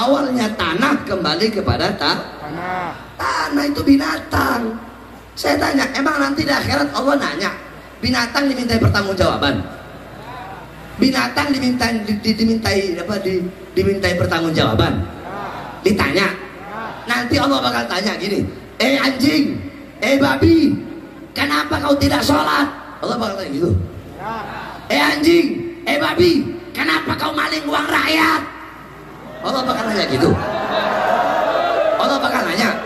awalnya tanah kembali kepada tanah. Tanah itu binatang. Saya tanya, emang nanti di akhirat Allah nanya, binatang dimintai pertanggungjawaban? Binatang dimintai pertanggungjawaban? Ditanya. Nanti Allah bakal tanya gini, anjing, babi, kenapa kau tidak sholat? Allah bakal tanya gitu. Anjing, babi, kenapa kau maling uang rakyat? Allah bakal nanya gitu. Allah bakal nanya.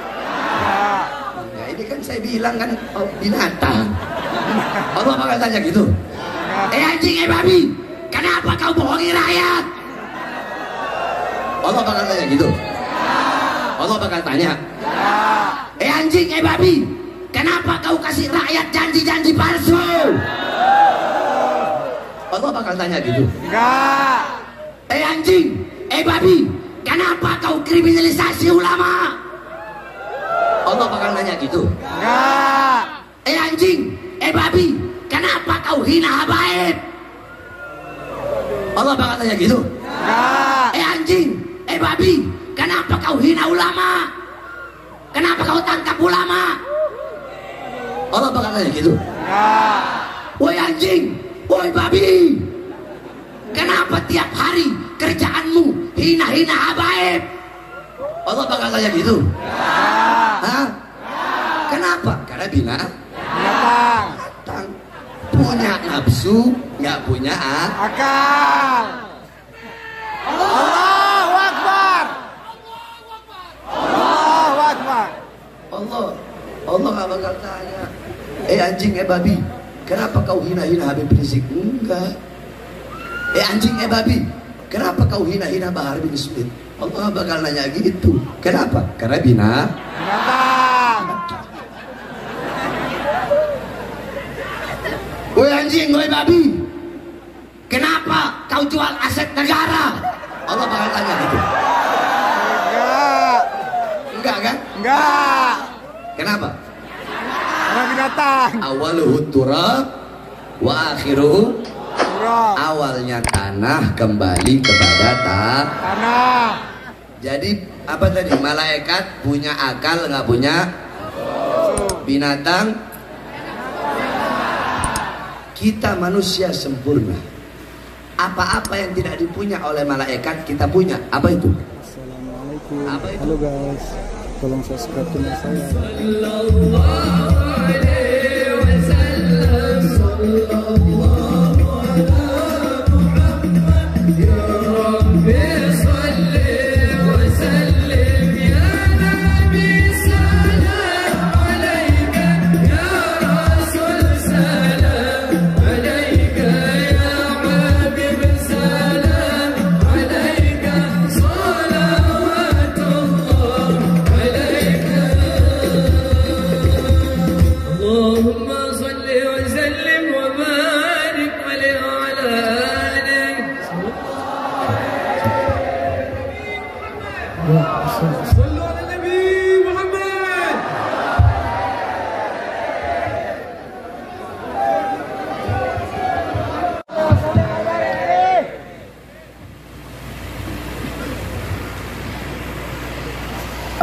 Ya ini kan saya bilang kan, binatang. Allah bakal tanya gitu. Anjing, babi, kenapa kau bohongi rakyat? Allah bakal tanya gitu. Allah bakal tanya. Anjing, babi, kenapa kau kasih rakyat janji-janji palsu? Allah bakal tanya gitu. Enggak. Anjing, babi, kenapa kau kriminalisasi ulama? Allah bakal nanya gitu. Enggak. Anjing, babi, kenapa kau hina habaib? Allah bakal tanya gitu. Enggak. Anjing, babi, kenapa kau hina ulama? Kenapa kau tangkap ulama? Allah bakal tanya gitu. Enggak. Woi anjing, woi babi, kenapa tiap hari kerjaanmu hina-hina habaib? Allah bakal tanya gitu. Hah? Kenapa? Karena binatang. Punya nafsu, nggak punya akal. Allahu Akbar. Allahu Akbar. Allah nggak bakal tanya. Anjing, babi, kenapa kau hina-hina Habib Rizik? Enggak. Anjing, babi, kenapa kau hina-hina Bahar bin Smith? Allah bakal nanya gitu. Kenapa? Karena binatang. Woi anjing, woi babi, kenapa kau jual aset negara? Allah bakal tanya gitu. Enggak. Enggak kan? Enggak. Kenapa? Karena binatang. Awaluhu turab wa akhiruhu Turab. Awalnya tanah kembali kepada tanah. Jadi apa tadi? Malaikat punya akal nggak punya? Binatang. Kita manusia sempurna. Apa-apa yang tidak dipunya oleh malaikat kita punya. Apa itu? Assalamualaikum. Apa itu? Halo guys, tolong subscribe channel saya.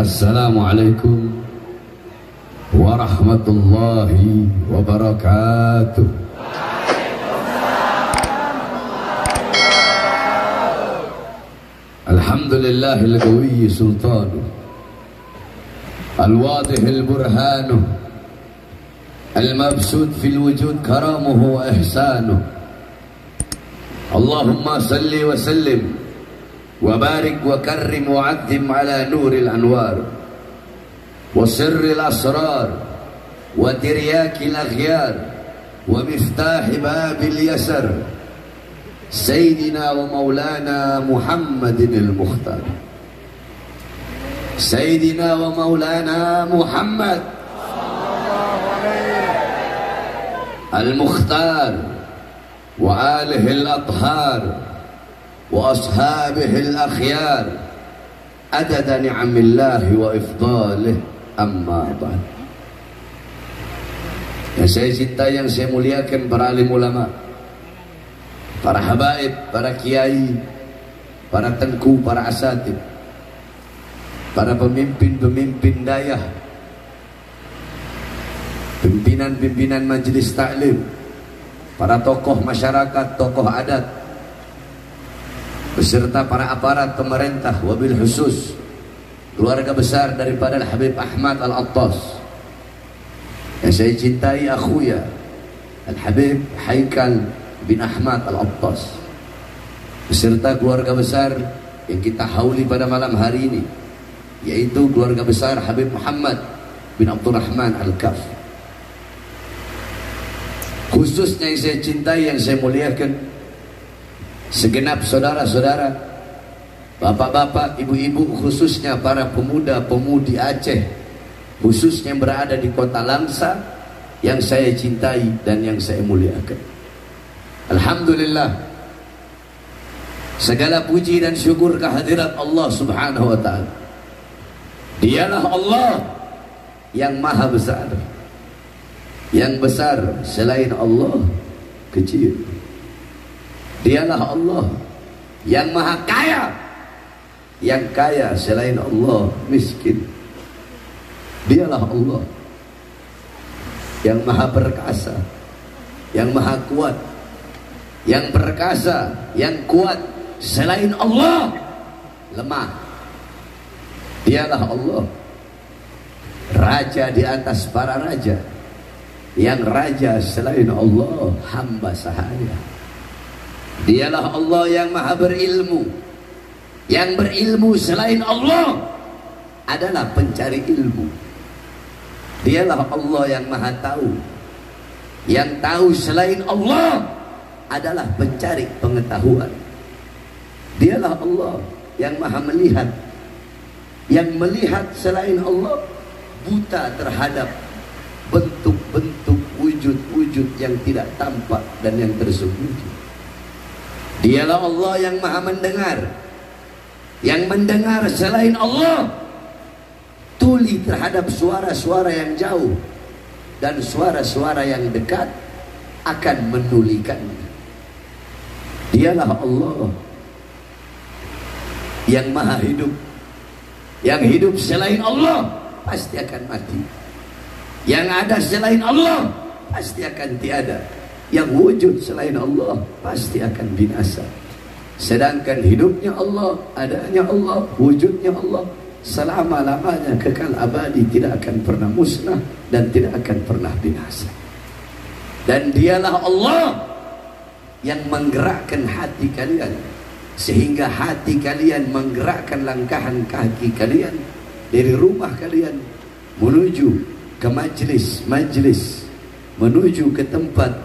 Assalamualaikum warahmatullahi wabarakatuh. Alhamdulillahil qawiyyi sultanuh, al-wadihil burhanuh, al-mabsut fil wujud karamuhu wa ihsanuh. Allahumma salli wa sallim وبارك وكرم وعظم على نور الأنوار وسر الأسرار وترياك الأغيار ومفتاح باب اليسر سيدنا ومولانا محمد المختار. سيدنا ومولانا محمد المختار وآله الأطهار وأصحابه الأخيار عدد نعم الله وإفضاله. أما بعد. Yang saya cinta, yang saya muliakan, para alim ulama, para habaib, para kiai, para tengku, para asatid, para pemimpin-pemimpin dayah, pimpinan-pimpinan majelis taklim, para tokoh masyarakat, tokoh adat, beserta para aparat pemerintah, wabil khusus keluarga besar daripada Al-Habib Ahmad Al-Attas yang saya cintai, akhuya Al-Habib Haikal bin Ahmad Al-Attas, beserta keluarga besar yang kita hauli pada malam hari ini, yaitu keluarga besar Habib Muhammad bin Abdurrahman Al-Kaf. Khususnya yang saya cintai, yang saya muliakan, segenap saudara-saudara, bapak-bapak, ibu-ibu, khususnya para pemuda-pemudi Aceh, khususnya yang berada di kota Langsa, yang saya cintai dan yang saya muliakan. Alhamdulillah, segala puji dan syukur kehadirat Allah Subhanahu wa ta'ala. Dialah Allah yang maha besar. Yang besar selain Allah kecil. Dialah Allah yang maha kaya. Yang kaya selain Allah miskin. Dialah Allah yang maha perkasa, yang maha kuat, yang perkasa, yang kuat. Selain Allah lemah. Dialah Allah, raja di atas para raja. Yang raja selain Allah hamba sahaya. Dialah Allah yang maha berilmu. Yang berilmu selain Allah adalah pencari ilmu. Dialah Allah yang maha tahu. Yang tahu selain Allah adalah pencari pengetahuan. Dialah Allah yang maha melihat. Yang melihat selain Allah buta terhadap bentuk-bentuk, wujud-wujud yang tidak tampak dan yang tersembunyi. Dialah Allah yang maha mendengar. Yang mendengar selain Allah tuli terhadap suara-suara yang jauh dan suara-suara yang dekat akan menulikannya. Dialah Allah yang maha hidup. Yang hidup selain Allah pasti akan mati. Yang ada selain Allah pasti akan tiada. Yang wujud selain Allah pasti akan binasa. Sedangkan hidupnya Allah, adanya Allah, wujudnya Allah selama-lamanya kekal abadi, tidak akan pernah musnah dan tidak akan pernah binasa. Dan dialah Allah yang menggerakkan hati kalian, sehingga hati kalian menggerakkan langkahan kaki kalian dari rumah kalian menuju ke majlis, menuju ke tempat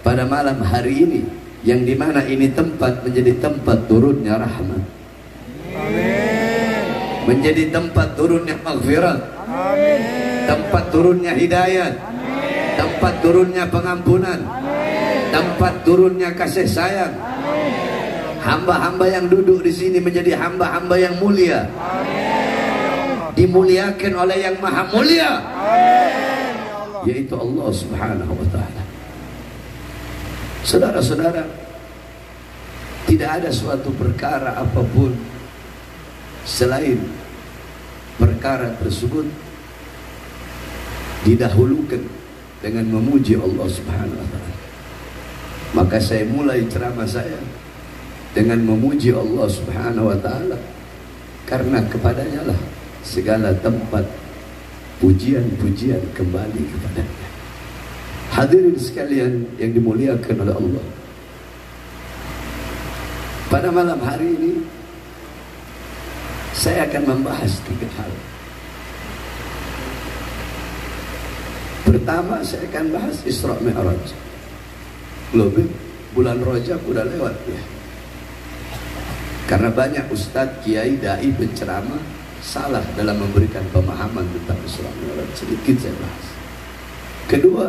pada malam hari ini, yang dimana ini tempat menjadi tempat turunnya rahmat. Amin. Menjadi tempat turunnya maghfirah. Amin. Tempat turunnya hidayat. Amin. Tempat turunnya pengampunan. Amin. Tempat turunnya kasih sayang. Hamba-hamba yang duduk di sini menjadi hamba-hamba yang mulia. Amin. Dimuliakan oleh yang maha mulia. Amin. Yaitu Allah Subhanahu wa ta'ala. Saudara-saudara, tidak ada suatu perkara apapun selain perkara tersebut didahulukan dengan memuji Allah Subhanahu wa ta'ala. Maka saya mulai ceramah saya dengan memuji Allah Subhanahu wa ta'ala, karena kepadanya lah segala tempat pujian-pujian kembali kepadanya. Hadirin sekalian yang dimuliakan oleh Allah, pada malam hari ini saya akan membahas 3 hal. Pertama, saya akan bahas Isra Mi'raj. Lebih bulan Rajab udah lewat ya. Karena banyak ustadz, kiai, dai, penceramah salah dalam memberikan pemahaman tentang Isra Mi'raj. Sedikit saya bahas. Kedua,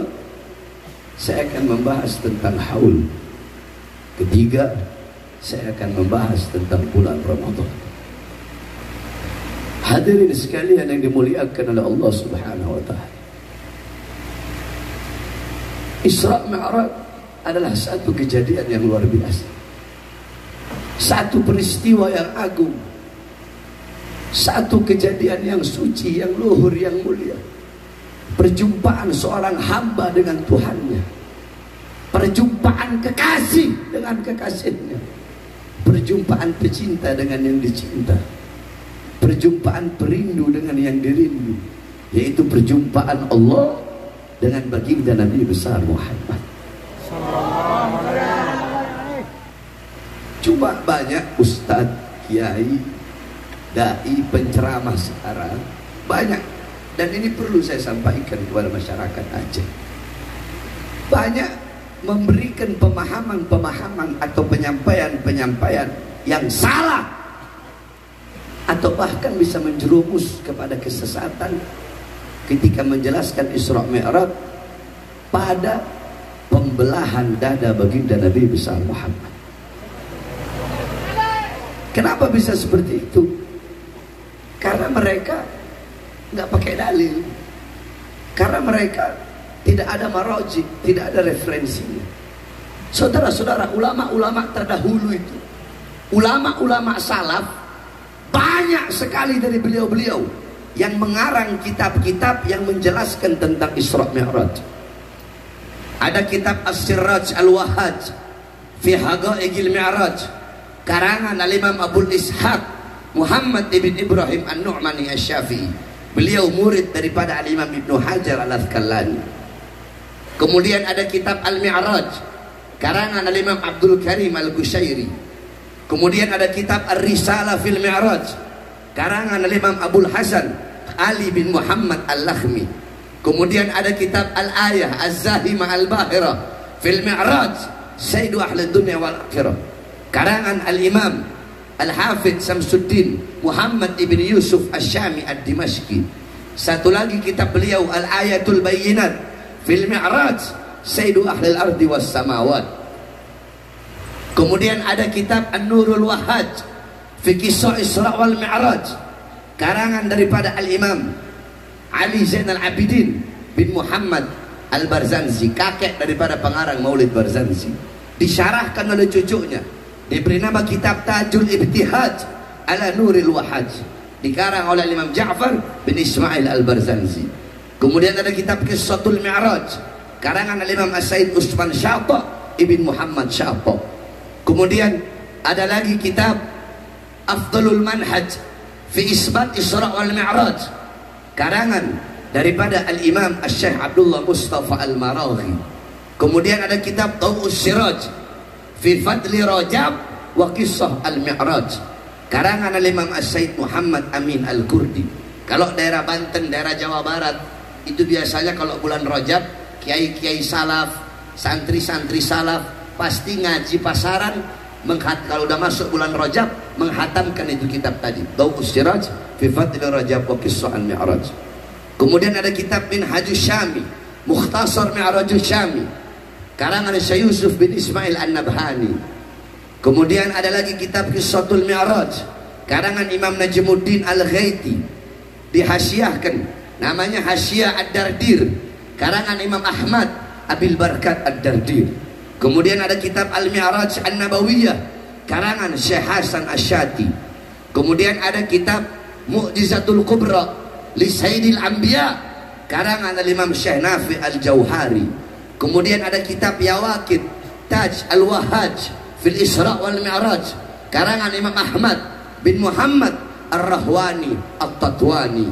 saya akan membahas tentang haul. Ketiga, saya akan membahas tentang bulan Ramadan. Hadirin sekalian yang dimuliakan oleh Allah Subhanahu wa ta'ala, Isra Mi'raj adalah satu kejadian yang luar biasa, satu peristiwa yang agung, Satu kejadian yang suci, yang luhur, yang mulia. Perjumpaan seorang hamba dengan Tuhannya. Perjumpaan kekasih dengan kekasihnya. Perjumpaan pecinta dengan yang dicinta. Perjumpaan perindu dengan yang dirindu. Yaitu perjumpaan Allah dengan baginda Nabi besar Muhammad. Cuma banyak ustadz, kiai, dai, penceramah sekarang banyak, dan ini perlu saya sampaikan kepada masyarakat Aceh, banyak memberikan pemahaman-pemahaman atau penyampaian-penyampaian yang salah, atau bahkan bisa menjerumus kepada kesesatan ketika menjelaskan Isra Mi'raj pada pembelahan dada baginda Nabi besar Muhammad. Kenapa bisa seperti itu? Karena mereka nggak pakai dalil, karena mereka tidak ada marojik, tidak ada referensinya. Saudara-saudara, ulama-ulama terdahulu itu, ulama-ulama salaf, banyak sekali dari beliau-beliau yang mengarang kitab-kitab yang menjelaskan tentang Isra Mi'raj. Ada kitab As-Siraj Al-Wahhaj fi Haqaiqil Mi'raj karangan Al-Imam Abul Ishaq Muhammad ibn Ibrahim An-Nu'mani Asy-Syafi'i. Beliau murid daripada Al-Imam Ibnu Hajar Al-Asqalani. Kemudian ada kitab Al-Mi'raj karangan Al-Imam Abdul Karim Al-Qushairi. Kemudian ada kitab Ar-Risalah fil Mi'raj karangan Al-Imam Abul Hasan Ali bin Muhammad Al-Lakhmi. Kemudian ada kitab Al-Ayah Az-Zahimah Al-Bahirah fil Mi'raj Sayyidu Ahli Dunya wal Akhirah karangan Al-Imam Al-Hafidh Samsuddin Muhammad ibn Yusuf Asy-Syami Ad-Dimashqi. Satu lagi kitab beliau Al-Ayatul Bayyinat fil Mi'raj Sayyidu Ahli al-Ardi was Samawat. Kemudian ada kitab An-Nurul Wahhaj fi Qissah Isra wal Mi'raj karangan daripada Al-Imam Ali Zainal Abidin bin Muhammad Al-Barzanzi, kakek daripada pengarang Maulid Barzanzi. Disyarahkan oleh cucunya, diberi nama kitab Tajul Ibtihaj ala Nuril Wahhaj, dikarang oleh Imam Ja'far bin Ismail Al-Barzanzi. Kemudian ada kitab Qissatul Mi'raj karangan Imam As-Said Usman Syata ibn Muhammad Syata. Kemudian ada lagi kitab Afdalul Manhaj fi Isbat Isra wal Mi'raj karangan daripada Al-Imam Asy-Syaikh Abdullah Mustafa Al-Maraghi. Kemudian ada kitab Tawus Siraj fi Fadli Rajab wa Qissah Al-Mi'raj karangan Al-Imam As-Said Muhammad Amin Al-Kurdi. Kalau daerah Banten, daerah Jawa Barat, itu biasanya kalau bulan Rajab, kiai-kiai salaf, santri-santri salaf pasti ngaji pasaran. Kalau udah masuk bulan Rajab, menghatamkan itu kitab tadi, Tawus Siraj fi Fadli Rajab wa Qissah Al-Mi'raj. Kemudian ada kitab Minhajus Syami, Mukhtasar Mi'rajus Syami karangan Syekh Yusuf bin Ismail An-Nabhani. Kemudian ada lagi kitab Qissatul Mi'raj karangan Imam Najmuddin Al-Ghaiti, dihasyiahkan, namanya Hasyiah Ad-Dardir karangan Imam Ahmad Abil Barkat Ad-Dardir. Kemudian ada kitab Al-Mi'raj An-Nabawiyah karangan Syekh Hasan Asyati. Kemudian ada kitab Mu'jizatul Kubra li Sayyidil Anbiya karangan Imam Syekh Nafi Al-Jauhari. Kemudian ada kitab Yawaqid Taj Al-Wahhaj fil Isra wal Mi'raj karangan Imam Ahmad bin Muhammad Ar-Rahwani At-Tatwani.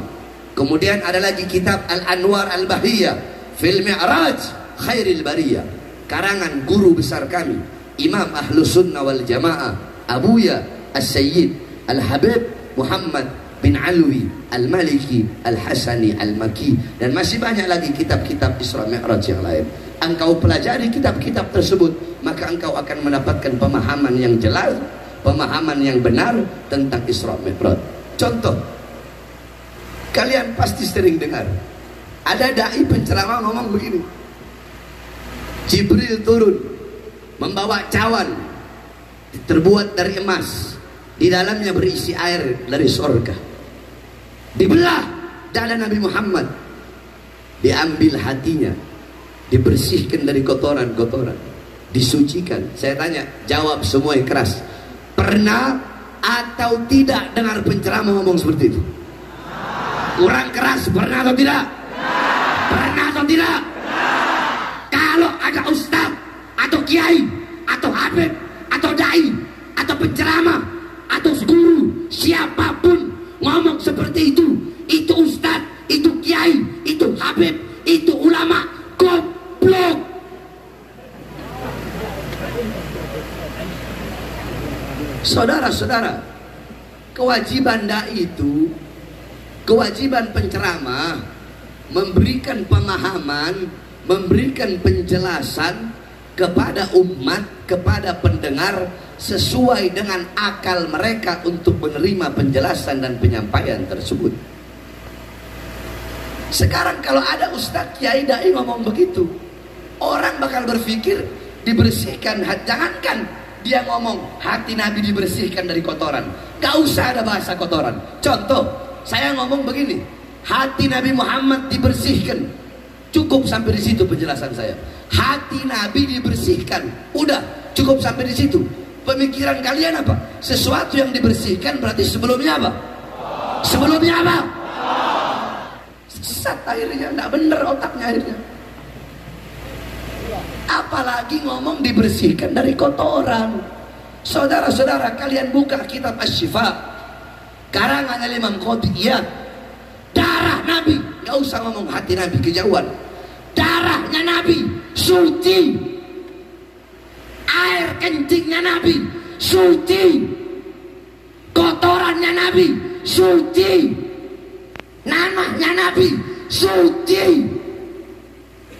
Kemudian ada lagi kitab Al-Anwar Al-Bahiyah fil Mi'raj Khairil Bariyah karangan guru besar kami Imam Ahlus Sunnah wal Jamaah Abuya As-Sayyid Al-Habib Muhammad bin Alwi Al-Maliki Al-Hasani Al-Maki, dan masih banyak lagi kitab-kitab Isra Mi'raj yang lain. Engkau pelajari kitab-kitab tersebut, maka engkau akan mendapatkan pemahaman yang jelas, pemahaman yang benar tentang Isra Mi'raj. Contoh, kalian pasti sering dengar ada dai penceramah ngomong begini, Jibril turun membawa cawan terbuat dari emas, di dalamnya berisi air dari surga. Dibelah dada Nabi Muhammad, diambil hatinya, dibersihkan dari kotoran-kotoran, disucikan. Saya tanya, jawab semua yang keras. Pernah atau tidak dengar penceramah ngomong seperti itu? Kurang keras, pernah atau tidak? Pernah atau tidak? Kalau ada ustaz atau kiai atau habib atau dai atau penceramah atau guru siapapun ngomong seperti itu ustaz, itu kiai, itu habib, itu ulama, goblok. Saudara-saudara, kewajiban dai itu, kewajiban penceramah memberikan pemahaman, memberikan penjelasan kepada umat, kepada pendengar sesuai dengan akal mereka untuk menerima penjelasan dan penyampaian tersebut. Sekarang kalau ada ustadz, kiai, dai ngomong begitu, orang bakal berpikir dibersihkan. Jangankan dia ngomong hati Nabi dibersihkan dari kotoran, gak usah ada bahasa kotoran. Contoh, saya ngomong begini, hati Nabi Muhammad dibersihkan, cukup sampai di situ penjelasan saya. Hati Nabi dibersihkan, udah cukup sampai di situ. Pemikiran kalian apa? Sesuatu yang dibersihkan berarti sebelumnya apa? Sebelumnya apa? Sesat akhirnya, nggak bener otaknya akhirnya. Apalagi ngomong dibersihkan dari kotoran. Saudara-saudara, kalian buka kitab Asy-Syifa karangan Imam Qotiyah. Darah Nabi, nggak usah ngomong hati Nabi kejauhan. Darahnya Nabi suci, air kencingnya Nabi suci, kotorannya Nabi suci, nanahnya Nabi suci.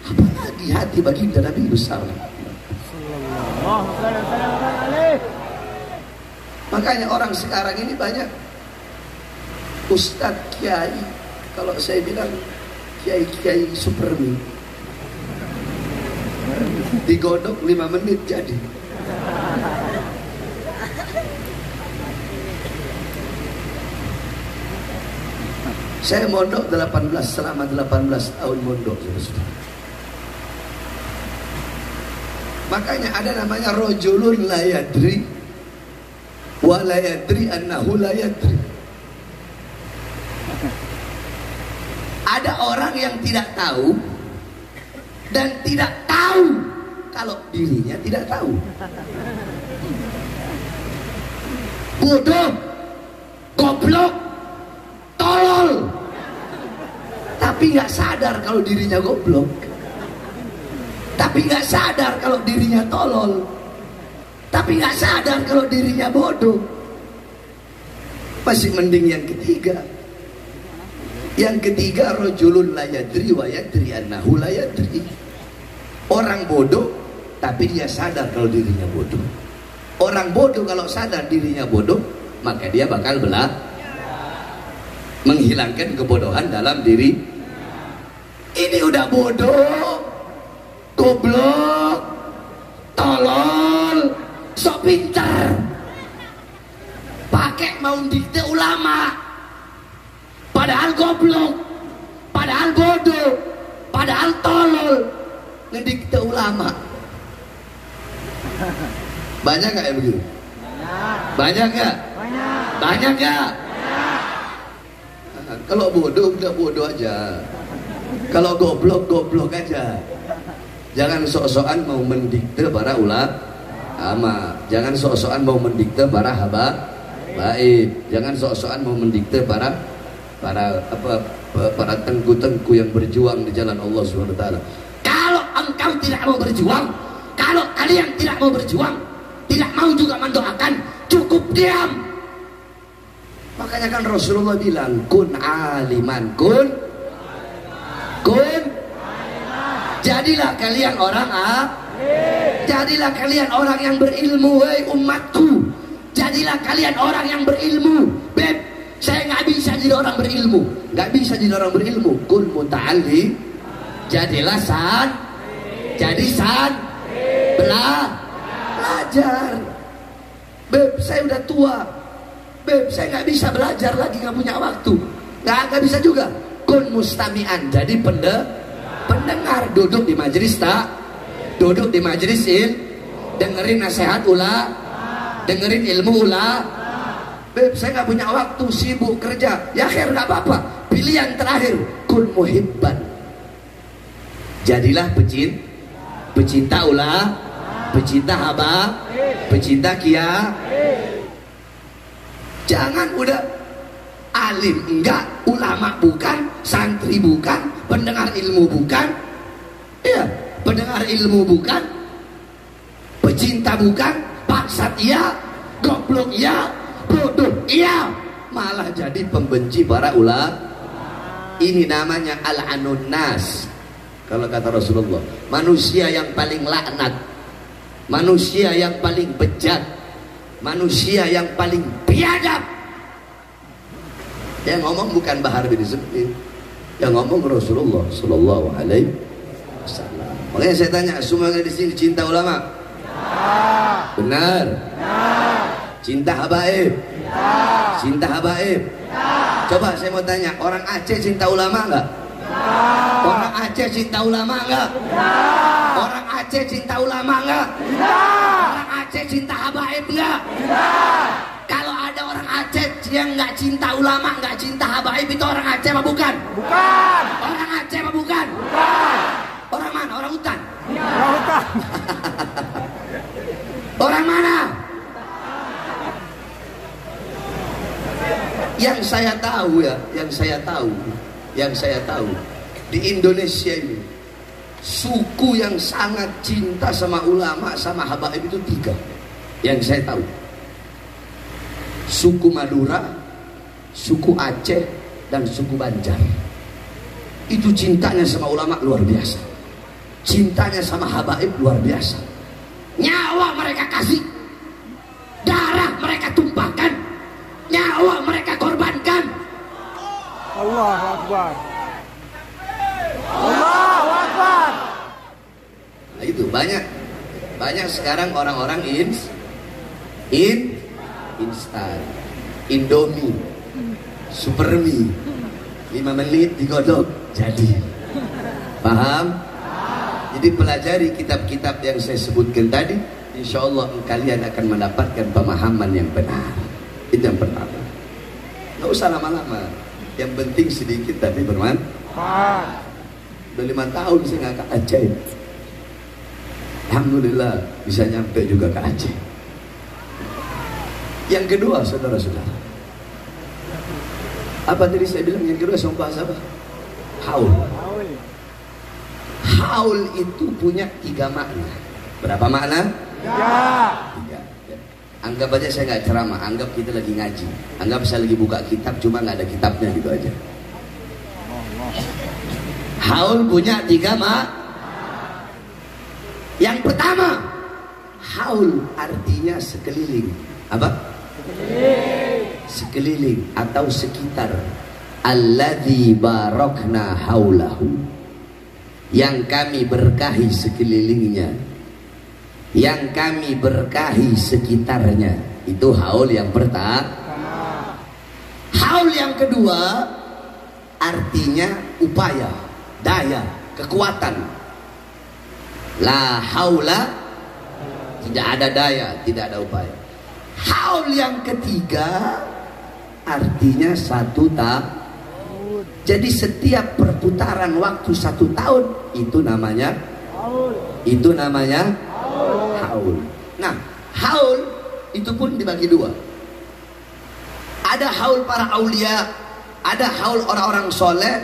Apalagi hati baginda Nabi besar. Makanya orang sekarang ini banyak ustadz, kiai, kalau saya bilang kiai supermi, digodok 5 menit jadi. Saya mondok selama 18 tahun mondok. Makanya ada namanya rojulun la yadri wa la yadri annahu la yadri. Ada orang yang tidak tahu dan tidak tahu kalau dirinya tidak tahu. Bodoh, goblok, tolol, tapi nggak sadar kalau dirinya goblok, tapi nggak sadar kalau dirinya tolol, tapi nggak sadar kalau dirinya bodoh. Masih mending yang ketiga. Yang ketiga, rajulun la yadri wa yadri annahu la yadri. Orang bodoh tapi dia sadar kalau dirinya bodoh. Orang bodoh kalau sadar dirinya bodoh, maka dia bakal menghilangkan kebodohan dalam diri. Ini udah bodoh, goblok, tolol, sok pintar, pakai mau dikte ulama, padahal goblok, padahal bodoh, padahal tolol, ngedikte ulama. Banyak gak ya begitu? Banyak gak? Banyak gak? Kalau bodoh udah bodoh aja, kalau goblok goblok aja. Jangan sok-sokan mau mendikte para ulama, jangan sok-sokan mau mendikte para habaib, jangan sok-sokan mau mendikte para tengku-tengku yang berjuang di jalan Allah Subhanahu wa taala. Kalau engkau tidak mau berjuang, kalau kalian tidak mau berjuang, tidak mau juga mendoakan, cukup diam. Makanya kan Rasulullah bilang, kun aliman, kun jadilah kalian orang jadilah kalian orang yang berilmu, wahai umatku. Jadilah kalian orang yang berilmu. Beb, saya nggak bisa jadi orang berilmu, nggak bisa jadi orang berilmu. Kun muta'allim, jadilah belajar. Beb, saya udah tua. Beb, saya nggak bisa belajar lagi, nggak punya waktu. Nggak bisa juga. Kun mustami'an, jadi pendengar, duduk di majelis duduk di majelis dengerin nasihat dengerin ilmu Beb, saya nggak punya waktu, sibuk kerja. Ya akhir nggak apa-apa. Pilihan terakhir, kun muhibban. Jadilah pecinta ulah, pecinta haba, pecinta kia. Jangan udah alim enggak, ulama bukan, santri bukan, pendengar ilmu bukan. Iya, pendengar ilmu bukan, pecinta bukan, bangsat iya, goblok iya, bodoh iya, malah jadi pembenci para ulama. Ini namanya al-anun nas. Kalau kata Rasulullah, manusia yang paling laknat, manusia yang paling bejat, manusia yang paling biadab. Yang ngomong bukan Bahar bin Zubair, yang ngomong Rasulullah Sallallahu Alaihi Wasallam. Makanya saya tanya, semua yang di sini cinta ulama? Ya. Benar? Ya. Cinta habaib? Ya. Cinta habaib? Ya. Coba saya mau tanya, orang Aceh cinta ulama enggak? Ya. Orang Aceh cinta ulama enggak? Ya. Orang Aceh cinta ulama enggak? Ya. Orang Aceh cinta habaib enggak? Ya. Kalau ada orang Aceh yang nggak cinta ulama, nggak cinta habaib, itu orang Aceh apa bukan? Bukan. Orang Aceh apa bukan? Bukan. Orang mana? Orang hutan? Orang hutan. Orang mana? Yang saya tahu ya, yang saya tahu di Indonesia ini suku yang sangat cinta sama ulama sama habaib itu 3 yang saya tahu. Suku Madura, suku Aceh, dan suku Banjar. Itu cintanya sama ulama luar biasa, cintanya sama habaib luar biasa. Nyawa mereka kasih, darah mereka tumpahkan, nyawa mereka korbankan. Allahu Akbar. Allahu Akbar. Nah, itu banyak sekarang orang-orang instan, Indomie, Supermie, 5 menit digodok jadi. Paham? Jadi pelajari kitab-kitab yang saya sebutkan tadi, insya Allah kalian akan mendapatkan pemahaman yang benar. Itu yang pertama. Nggak usah lama-lama, yang penting sedikit tapi bermanfaat. Udah 5 tahun saya nggak ke Aceh, alhamdulillah bisa nyampe juga ke Aceh. Yang kedua, saudara-saudara, apa tadi saya bilang? Yang kedua saya bahas apa? Haul. Haul itu punya 3 makna. Berapa makna? 3. Anggap aja saya nggak ceramah, anggap kita lagi ngaji, anggap saya lagi buka kitab cuma nggak ada kitabnya gitu aja. Haul punya 3 makna. Yang pertama, haul artinya sekeliling. Apa? Sekeliling atau sekitar. Alladzi barakna haulahu, yang kami berkahi sekelilingnya, yang kami berkahi sekitarnya. Itu haul yang pertama. Haul yang kedua artinya upaya, daya, kekuatan. La haula, tidak ada daya, tidak ada upaya. Haul yang ketiga artinya 1 tahun. Jadi setiap perputaran waktu 1 tahun itu namanya haul. Itu namanya haul. Nah, haul itu pun dibagi 2. Ada haul para aulia, ada haul orang-orang soleh,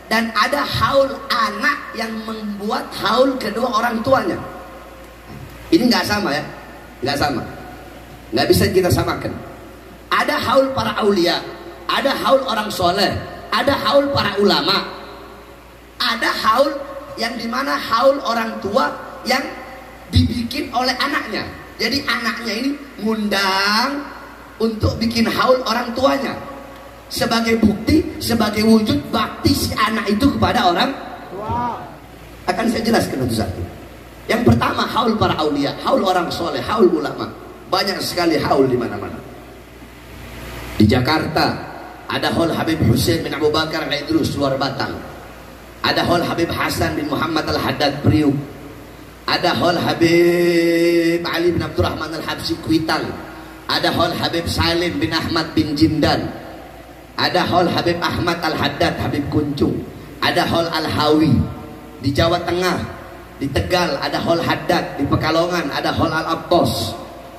dan ada haul anak yang membuat haul kedua orang tuanya. Ini nggak sama ya, nggak sama. Nggak bisa kita samakan. Ada haul para aulia, ada haul orang soleh, ada haul para ulama, ada haul yang dimana haul orang tua yang dibikin oleh anaknya. Jadi anaknya ini ngundang untuk bikin haul orang tuanya sebagai bukti, sebagai wujud bakti si anak itu kepada orang tua. Akan saya jelaskan satu-satu. Yang pertama haul para aulia, haul orang soleh, haul ulama. Banyak sekali haul di mana-mana. Di Jakarta ada haul Habib Hussein bin Abu Bakar Al-Idrus luar Batang. Ada haul Habib Hasan bin Muhammad Al-Haddad Priuk. Ada haul Habib Ali bin Abdurrahman Al-Habsyi Kuitang. ada Hol Habib Salim bin Ahmad bin Jindan, ada Hol Habib Ahmad Al-Haddad Habib Kuncung, ada Hol Al-Hawi di Jawa Tengah, di Tegal ada Hol Haddad, di Pekalongan ada Hol Al-Abtos,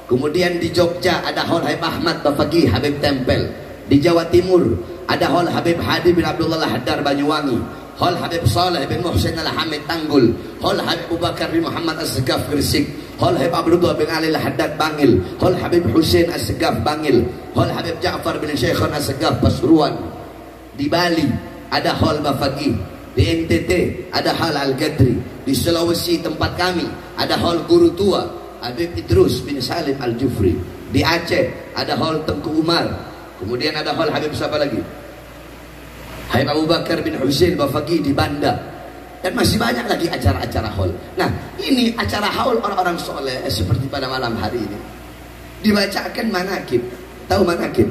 kemudian di Jogja ada Hol Habib Ahmad Bafaqih Habib Tempel, di Jawa Timur ada Hol Habib Hadi bin Abdullah Al-Haddar Banyuwangi, Hol Habib Saleh bin Muhsin Al-Hamid Tanggul, Hol Habib Abu Bakar bin Muhammad As-Segaf Gresik, Hol Habib Abdullah bin Ali Al-Haddad Bangil, Hol Habib Husain As-Segaf Bangil, Hol Habib Ja'far bin Syekhon As-Segaf Pasuruan. Di Bali ada Hol Bafaqih, di NTT ada Hol Al-Gadri, di Sulawesi tempat kami ada Hol Guru Tua Habib Idrus bin Salim Al-Jufri, di Aceh ada Hol Tengku Umar, kemudian ada Hol Habib siapa lagi? Habib Abu Bakar bin Husain Bafaqih di Banda, dan masih banyak lagi acara-acara haul. Nah, ini acara haul orang-orang soleh seperti pada malam hari ini. Dibacakan manakib. Tahu manakib?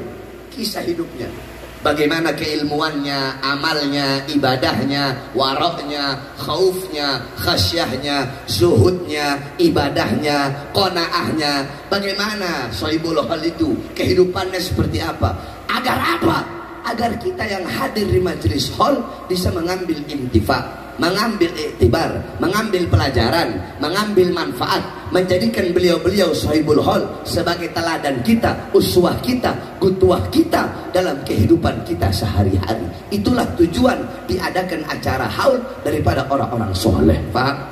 Kisah hidupnya. Bagaimana keilmuannya, amalnya, ibadahnya, waroknya, khaufnya, khasyahnya, zuhudnya, ibadahnya, qanaahnya. Bagaimana Sohibul Hal itu, kehidupannya seperti apa? Agar apa? Agar kita yang hadir di majelis hall bisa mengambil intifa, mengambil iktibar, mengambil pelajaran, mengambil manfaat, menjadikan beliau-beliau Sohibul Hal sebagai teladan kita, uswah kita, qudwah kita dalam kehidupan kita sehari-hari. Itulah tujuan diadakan acara haul daripada orang-orang soleh. Paham?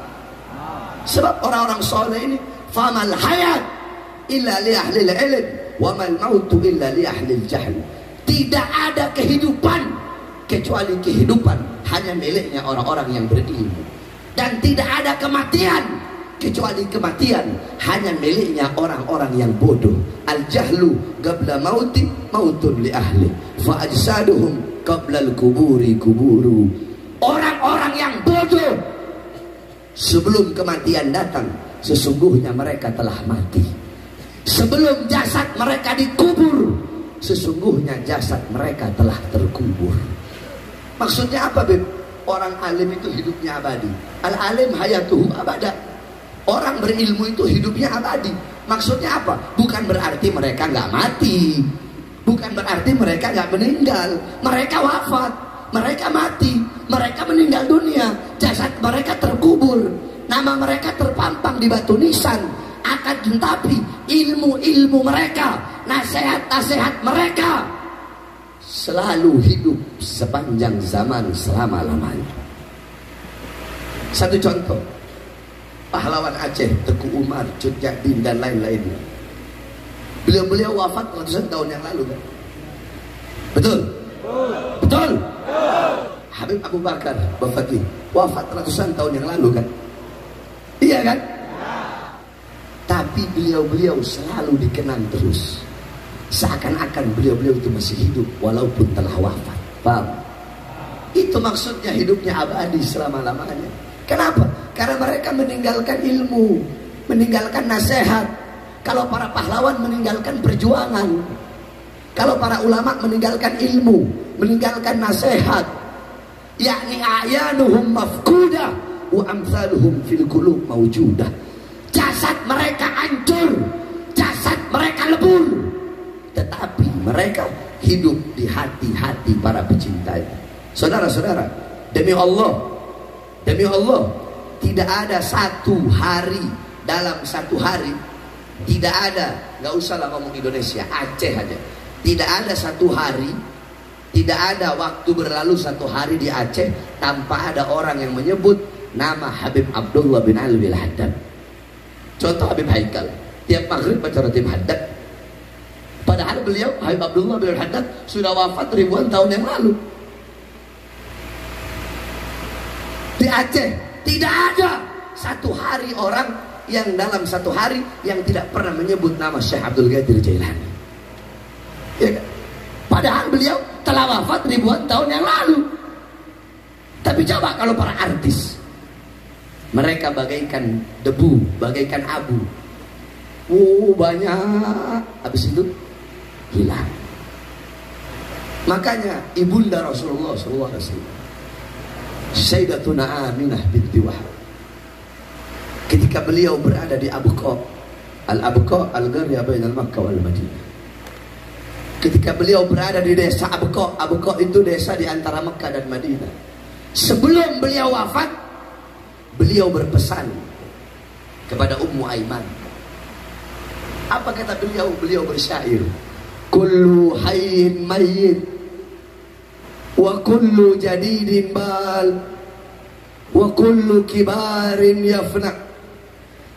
Sebab orang-orang soleh ini famal hayat illa li ahlil ilm wa mal mautu illa li ahlil jahl. Tidak ada kehidupan kecuali kehidupan hanya miliknya orang-orang yang berilmu, dan tidak ada kematian kecuali kematian hanya miliknya orang-orang yang bodoh. Al jahlu qabla mauti mautun li ahli fa ajsaduhum qabla al kuburi kuburu. Orang-orang yang bodoh sebelum kematian datang sesungguhnya mereka telah mati. Sebelum jasad mereka dikubur sesungguhnya jasad mereka telah terkubur. Maksudnya apa, Beb? Orang alim itu hidupnya abadi. Al-alim hayatuhu abada. Orang berilmu itu hidupnya abadi. Maksudnya apa? Bukan berarti mereka nggak mati, bukan berarti mereka nggak meninggal. Mereka wafat, mereka mati, mereka meninggal dunia, jasad mereka terkubur, nama mereka terpampang di batu nisan. Akan tetapi ilmu-ilmu mereka, nasihat-nasihat mereka selalu hidup sepanjang zaman selama-lamanya. Satu contoh, pahlawan Aceh Teku Umar, Cut Nyak-Dien dan lain-lainnya. Beliau-beliau wafat ratusan tahun yang lalu kan? Betul? Betul? Habib Abu Bakar Bafaqih wafat ratusan tahun yang lalu kan? Iya kan? Tapi beliau-beliau selalu dikenang terus, seakan-akan beliau-beliau itu masih hidup walaupun telah wafat. Paham? Itu maksudnya hidupnya abadi selama-lamanya. Kenapa? Karena mereka meninggalkan ilmu, meninggalkan nasihat. Kalau para pahlawan meninggalkan perjuangan, kalau para ulama meninggalkan ilmu, meninggalkan nasihat, yakni ayanuhum mafkudah wa amsaluhum fil qulub mawjudah. Jasad mereka hancur, jasad mereka lebur, tetapi mereka hidup di hati-hati para pecintanya. Saudara-saudara, demi Allah, tidak ada satu hari, dalam satu hari, tidak ada, nggak usahlah ngomong Indonesia, Aceh aja, tidak ada satu hari, tidak ada waktu berlalu satu hari di Aceh tanpa ada orang yang menyebut nama Habib Abdullah bin Ali Al-Haddad. Contoh Habib Haikal, tiap maghrib baca Ratib Haddad. Padahal beliau Habib Abdullah bin Al-Haddad sudah wafat ribuan tahun yang lalu. Di Aceh tidak ada satu hari orang yang dalam satu hari yang tidak pernah menyebut nama Syekh Abdul Qadir Jailani. Ya kan? Padahal beliau telah wafat ribuan tahun yang lalu. Tapi coba kalau para artis, mereka bagaikan debu, bagaikan abu. Banyak, habis itu hilang. Makanya ibunda Rasulullah SAW, Sayyidatuna Aminah binti Wahab, ketika beliau berada di Abu Qub, Al-Abqa al-Qarya bainal Makkah wal Madinah. Ketika beliau berada di desa Abqa, Abqa itu desa di antara Makkah dan Madinah. Sebelum beliau wafat, beliau berpesan kepada Ummu Aiman. Apa kata beliau? Beliau bersyair, kullu hayyin mayyit wa kullu jadidin bal wa kullu kibarin yafna,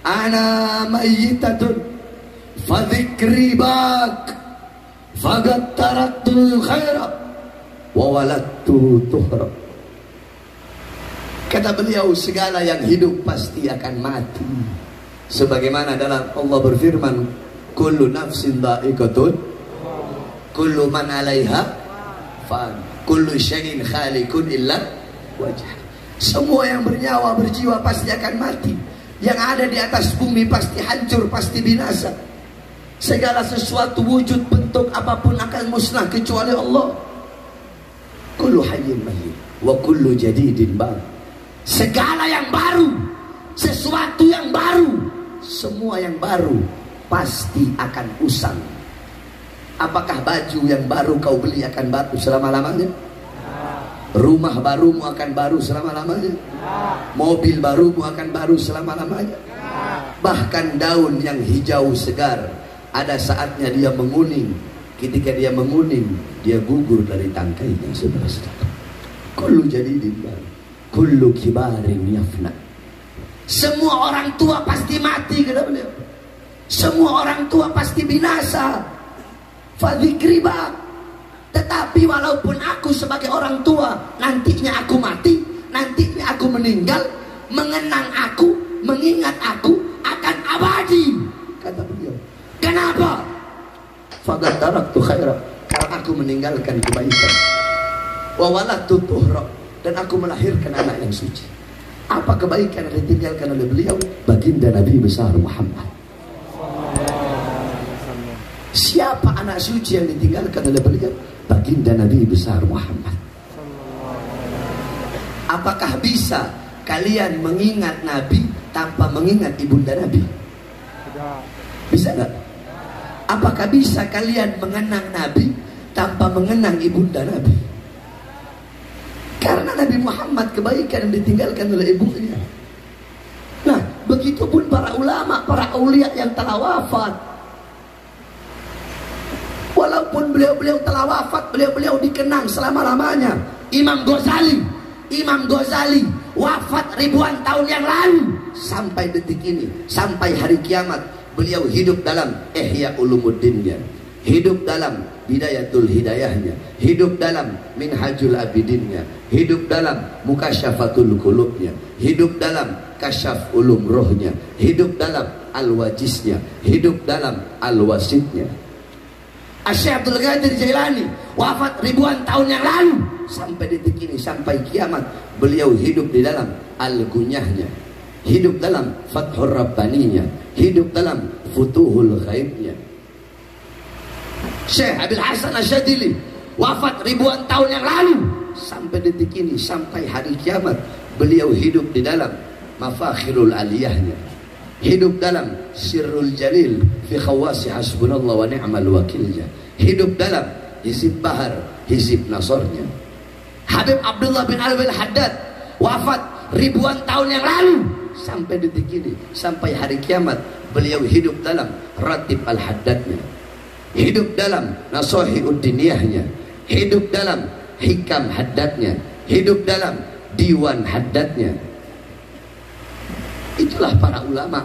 ana mayyitatun fa dhikri bak faqad taraktu khaira wa waladtu tuhra. Kata beliau, segala yang hidup pasti akan mati. Sebagaimana dalam Allah berfirman, kullu nafsin dha'iqatun, kullu man 'alaiha fan, kullu syai'in khaliqun illa wajh. Semua yang bernyawa berjiwa pasti akan mati. Yang ada di atas bumi pasti hancur, pasti binasa. Segala sesuatu wujud bentuk apapun akan musnah kecuali Allah. Kullu hayyin mayyit wa kullu jadidin bal. Segala yang baru, sesuatu yang baru, semua yang baru pasti akan usang. Apakah baju yang baru kau beli akan baru selama-lamanya? Rumah barumu akan baru selama-lamanya? Mobil barumu akan baru selama-lamanya? Bahkan daun yang hijau segar, ada saatnya dia menguning. Ketika dia menguning, dia gugur dari tangkainya, saudara-saudara. Kullu jadidin bal, kullu kibarin yafna. Semua orang tua pasti mati, kata beliau. Semua orang tua pasti binasa. Fadzikri bak. Tetapi walaupun aku sebagai orang tua, nantinya aku mati, nantinya aku meninggal, mengenang aku, mengingat aku akan abadi, kata beliau. Kenapa? Faqad taraktu khaira, karena aku meninggalkan kebaikan. Wa waladtu tuhra, dan aku melahirkan anak yang suci. Apa kebaikan yang ditinggalkan oleh beliau? Baginda Nabi besar Muhammad. Siapa anak suci yang ditinggalkan oleh beliau? Baginda Nabi besar Muhammad. Apakah bisa kalian mengingat Nabi tanpa mengingat ibunda Nabi? Bisa nggak? Apakah bisa kalian mengenang Nabi tanpa mengenang ibunda Nabi? Karena Nabi Muhammad kebaikan yang ditinggalkan oleh ibunya. Nah, begitupun para ulama, para aulia yang telah wafat. Walaupun beliau-beliau telah wafat, beliau-beliau dikenang selama-lamanya. Imam Ghazali wafat ribuan tahun yang lalu. Sampai detik ini, sampai hari kiamat, beliau hidup dalam Ihya Ulumuddinnya, hidup dalam Bidayatul Hidayahnya, hidup dalam Minhajul Abidinnya, hidup dalam Mukasyafatul Qulubnya, hidup dalam Kasyaf Ulum Rohnya, hidup dalam Al-Wajisnya, hidup dalam Al-Wasitnya. Syekh Abdul Qadir Jailani wafat ribuan tahun yang lalu. Sampai detik ini, sampai kiamat, beliau hidup di dalam Al-Gunyahnya, hidup dalam Fathur Rabbaninya, hidup dalam Futuhul Ghaibnya. Syekh Abil Hasan Asyadili wafat ribuan tahun yang lalu. Sampai detik ini, sampai hari kiamat, beliau hidup di dalam Mafakhirul Aliyahnya, hidup dalam Sirrul Jalil fi Khawasi Hasbunallah wa Ni'mal Wakilnya, hidup dalam Hizib Bahar, Hizib Nasornya. Habib Abdullah bin Alwi Al-Haddad wafat ribuan tahun yang lalu. Sampai detik ini, sampai hari kiamat, beliau hidup dalam Ratib Al-Haddadnya, hidup dalam Nasohiuddiniyahnya, hidup dalam Hikam Haddadnya, hidup dalam Diwan Haddadnya. Itulah para ulama,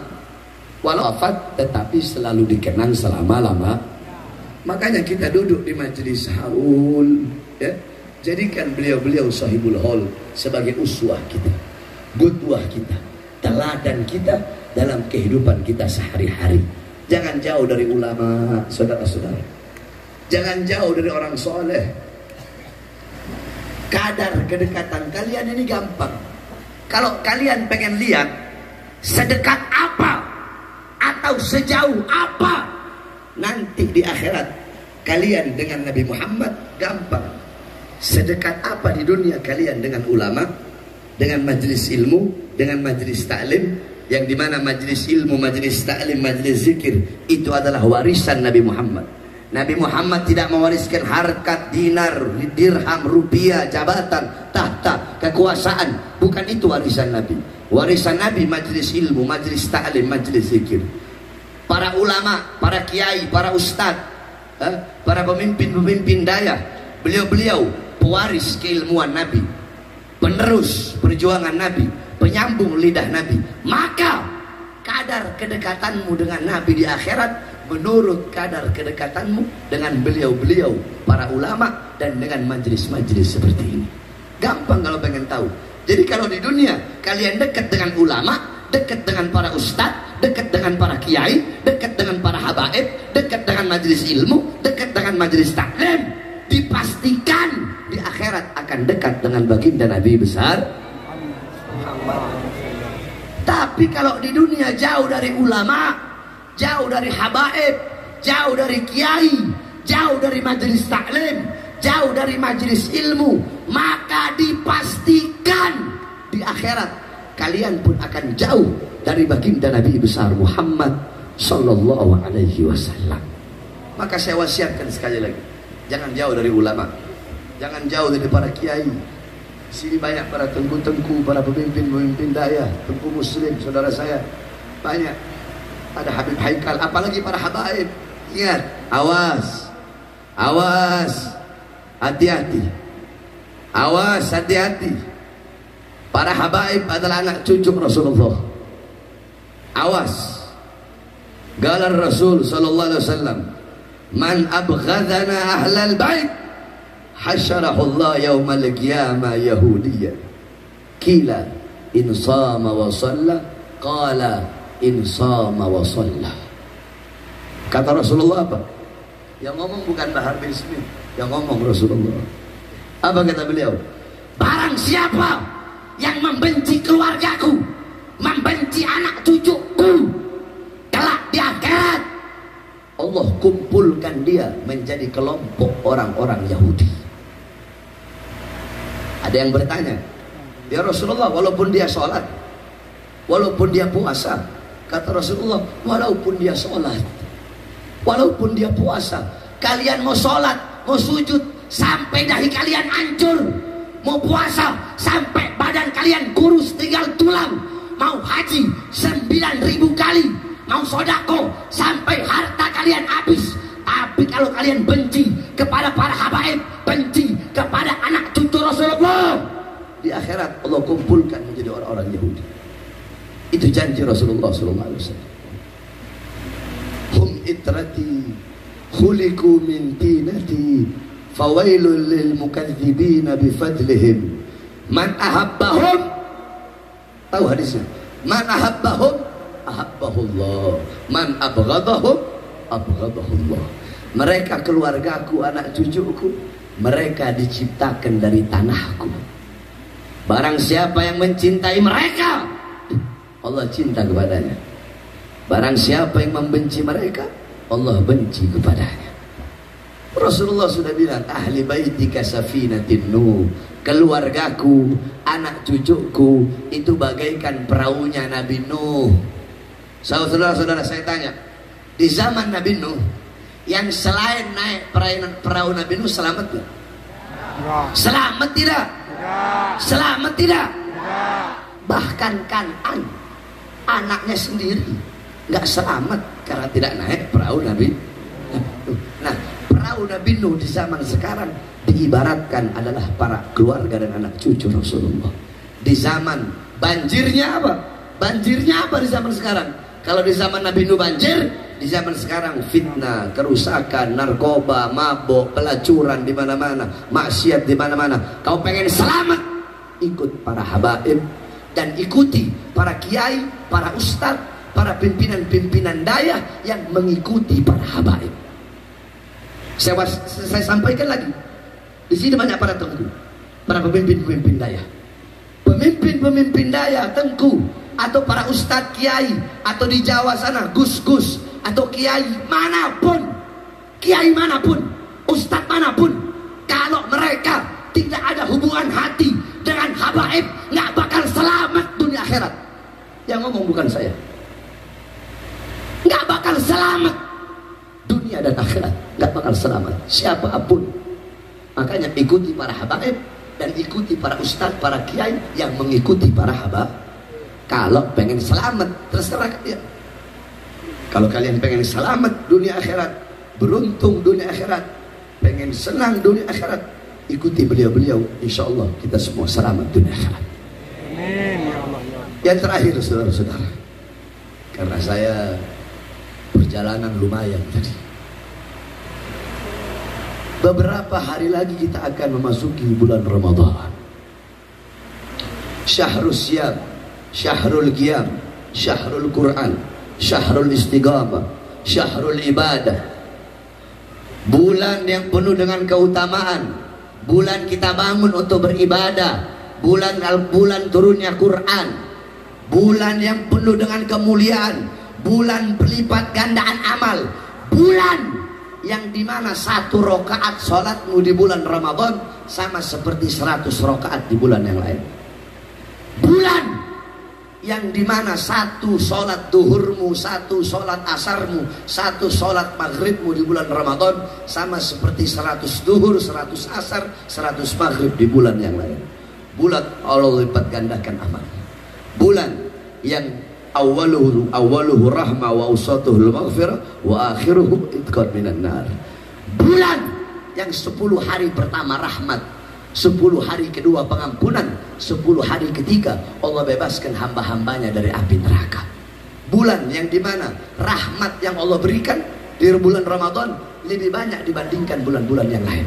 walau wafat tetapi selalu dikenang selama-lama. Makanya kita duduk di majelis haul, ya, jadikan beliau-beliau sahibul haul sebagai uswah kita, qudwah kita, teladan kita dalam kehidupan kita sehari-hari. Jangan jauh dari ulama, saudara-saudara. Jangan jauh dari orang soleh. Kadar kedekatan kalian ini gampang. Kalau kalian pengen lihat sedekat apa atau sejauh apa nanti di akhirat kalian dengan Nabi Muhammad, gampang. Sedekat apa di dunia kalian dengan ulama, dengan majelis ilmu, dengan majelis taklim, yang dimana majelis ilmu, majelis ta'lim, majelis zikir itu adalah warisan Nabi Muhammad. Nabi Muhammad tidak mewariskan harkat, dinar, dirham, rupiah, jabatan, tahta, kekuasaan. Bukan itu warisan Nabi. Warisan Nabi majelis ilmu, majelis ta'lim, majelis zikir. Para ulama, para kiai, para ustadz, para pemimpin-pemimpin daya, beliau-beliau pewaris keilmuan Nabi, penerus perjuangan Nabi, penyambung lidah Nabi. Maka kadar kedekatanmu dengan Nabi di akhirat menurut kadar kedekatanmu dengan beliau-beliau para ulama dan dengan majelis-majelis seperti ini. Gampang kalau pengen tahu. Jadi kalau di dunia kalian dekat dengan ulama, dekat dengan para ustadz, dekat dengan para kiai, dekat dengan para habaib, dekat dengan majelis ilmu, dekat dengan majelis taklim, dipastikan di akhirat akan dekat dengan baginda Nabi besar Muhammad. Tapi kalau di dunia jauh dari ulama, jauh dari habaib, jauh dari kiai, jauh dari majelis taklim, jauh dari majelis ilmu, maka dipastikan di akhirat kalian pun akan jauh dari baginda Nabi besar Muhammad sallallahu alaihi wasallam. Maka saya wasiatkan sekali lagi, jangan jauh dari ulama, jangan jauh dari para kiai. Sini banyak para tengku-tengku, para pemimpin-pemimpin daya, tengku muslim, saudara saya banyak. Ada Habib Haikal, apalagi para habaib. Ingat, awas, awas, hati-hati, awas, hati-hati. Para habaib adalah anak cucu Rasulullah. Awas. Galar Rasul sallallahu alaihi wasallam, man abghadana ahlal bait hasyarahullah yaumal qiyamah yahudiyya. Kila in sama wa shalla, qala in sama wa shalla. Kata Rasulullah apa? Yang ngomong bukan Bahar bin Smith, yang ngomong Rasulullah. Apa kata beliau? Barang siapa yang membenci keluargaku, membenci anak cucuku, kelak di akhirat Allah kumpulkan dia menjadi kelompok orang-orang Yahudi. Ada yang bertanya, ya Rasulullah, walaupun dia sholat, walaupun dia puasa, kata Rasulullah, walaupun dia sholat, walaupun dia puasa, kalian mau sholat, mau sujud sampai dahi kalian hancur, mau puasa sampai badan kalian kurus tinggal tulang, mau haji 9.000 kali, mau sodako sampai harta kalian habis. Tapi kalau kalian benci kepada para habaib, benci kepada anak cucu Rasulullah, di akhirat Allah kumpulkan menjadi orang-orang Yahudi. Itu janji Rasulullah SAW. Hum itrati khuliku min tinati fawailul lil mukadzibina bifadlihim man ahabbahum. Tahu hadisnya? Man ahabbahum ahabbahullah, man abghadahum abghadahullah. Mereka keluargaku, anak cucuku, mereka diciptakan dari tanahku. Barang siapa yang mencintai mereka, Allah cinta kepadanya. Barang siapa yang membenci mereka, Allah benci kepadanya. Rasulullah sudah bilang, ahli baitika safinatin nuh, keluargaku, anak cucuku itu bagaikan perahunya Nabi Nuh. Saudara-saudara, saya tanya, di zaman Nabi Nuh, yang selain naik perahu Nabi Nuh selamat tidak? Selamat tidak? Selamat tidak? Bahkan Kan'an, anaknya sendiri nggak selamat karena tidak naik perahu Nabi Nuh. Nah, perahu Nabi Nuh di zaman sekarang diibaratkan adalah para keluarga dan anak cucu Rasulullah. Di zaman banjirnya apa? Banjirnya apa di zaman sekarang? Kalau di zaman Nabi Nuh banjir, di zaman sekarang fitnah, kerusakan, narkoba, mabuk, pelacuran di mana-mana, maksiat di mana-mana. Kau pengen selamat, ikut para habaib dan ikuti para kiai, para ustadz, para pimpinan-pimpinan daya yang mengikuti para habaib. Saya sampaikan lagi, di sini banyak para tengku, para pemimpin-pemimpin daya, pemimpin-pemimpin daya tengku, atau para ustadz kiai, atau di Jawa sana gus-gus, atau kiai manapun, ustadz manapun, kalau mereka tidak ada hubungan hati dengan habaib, nggak bakal selamat dunia akhirat. yang ngomong, bukan saya. Nggak bakal selamat dunia dan akhirat, nggak bakal selamat siapapun. Makanya ikuti para habaib dan ikuti para ustadz, para kiai yang mengikuti para habaib. Kalau pengen selamat, terserah kalian. Kalau kalian pengen selamat dunia akhirat, beruntung dunia akhirat, pengen senang dunia akhirat, ikuti beliau-beliau, insya Allah kita semua selamat dunia akhirat. Amin ya Allah. Yang terakhir saudara-saudara, karena saya perjalanan lumayan tadi, beberapa hari lagi kita akan memasuki bulan Ramadan. Syahrul Siyam, Syahrul Qiyam, Syahrul Quran, Syahrul Istiqamah, Syahrul Ibadah. Bulan yang penuh dengan keutamaan, bulan kita bangun untuk beribadah, bulan turunnya Quran, bulan yang penuh dengan kemuliaan, bulan berlipat gandaan amal, bulan yang dimana 1 rakaat sholatmu di bulan Ramadan sama seperti 100 rakaat di bulan yang lain. Bulan yang dimana 1 sholat duhurmu, 1 sholat asarmu, 1 sholat maghribmu di bulan Ramadan sama seperti 100 duhur, 100 asar, 100 maghrib di bulan yang lain. Bulan Allah lipat gandakan amal. Bulan yang awaluhu rahmah wa usatuhu maghfirah wa akhiruhu itqan minan nar. Bulan yang 10 hari pertama rahmat, 10 hari kedua pengampunan, 10 hari ketiga Allah bebaskan hamba-hambanya dari api neraka. Bulan yang dimana rahmat yang Allah berikan di bulan Ramadan lebih banyak dibandingkan bulan-bulan yang lain.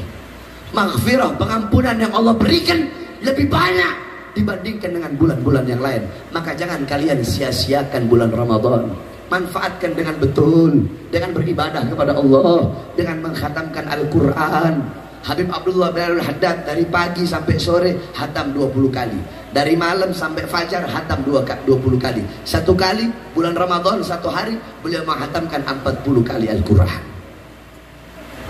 Maghfirah, pengampunan yang Allah berikan lebih banyak dibandingkan dengan bulan-bulan yang lain. Maka jangan kalian sia-siakan bulan Ramadan. Manfaatkan dengan betul, dengan beribadah kepada Allah, dengan mengkhatamkan Al-Quran. Habib Abdullah bin Al-Haddad dari pagi sampai sore hatam 20 kali, dari malam sampai fajar hatam 20 kali. 1 kali bulan Ramadan 1 hari beliau menghatamkan 40 kali Al-Quran.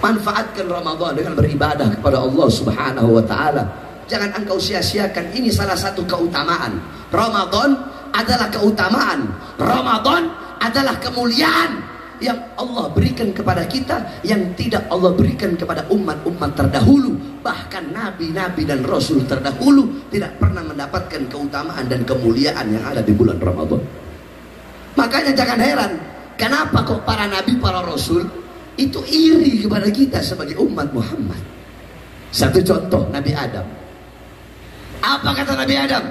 Manfaatkan Ramadan dengan beribadah kepada Allah Subhanahu wa ta'ala. Jangan engkau sia-siakan. Ini salah satu keutamaan. Ramadan adalah keutamaan, Ramadan adalah kemuliaan yang Allah berikan kepada kita, yang tidak Allah berikan kepada umat-umat terdahulu. Bahkan nabi-nabi dan rasul terdahulu tidak pernah mendapatkan keutamaan dan kemuliaan yang ada di bulan Ramadan. Makanya jangan heran kenapa kok para nabi, para rasul itu iri kepada kita sebagai umat Muhammad. Satu contoh, Nabi Adam. Apa kata Nabi Adam?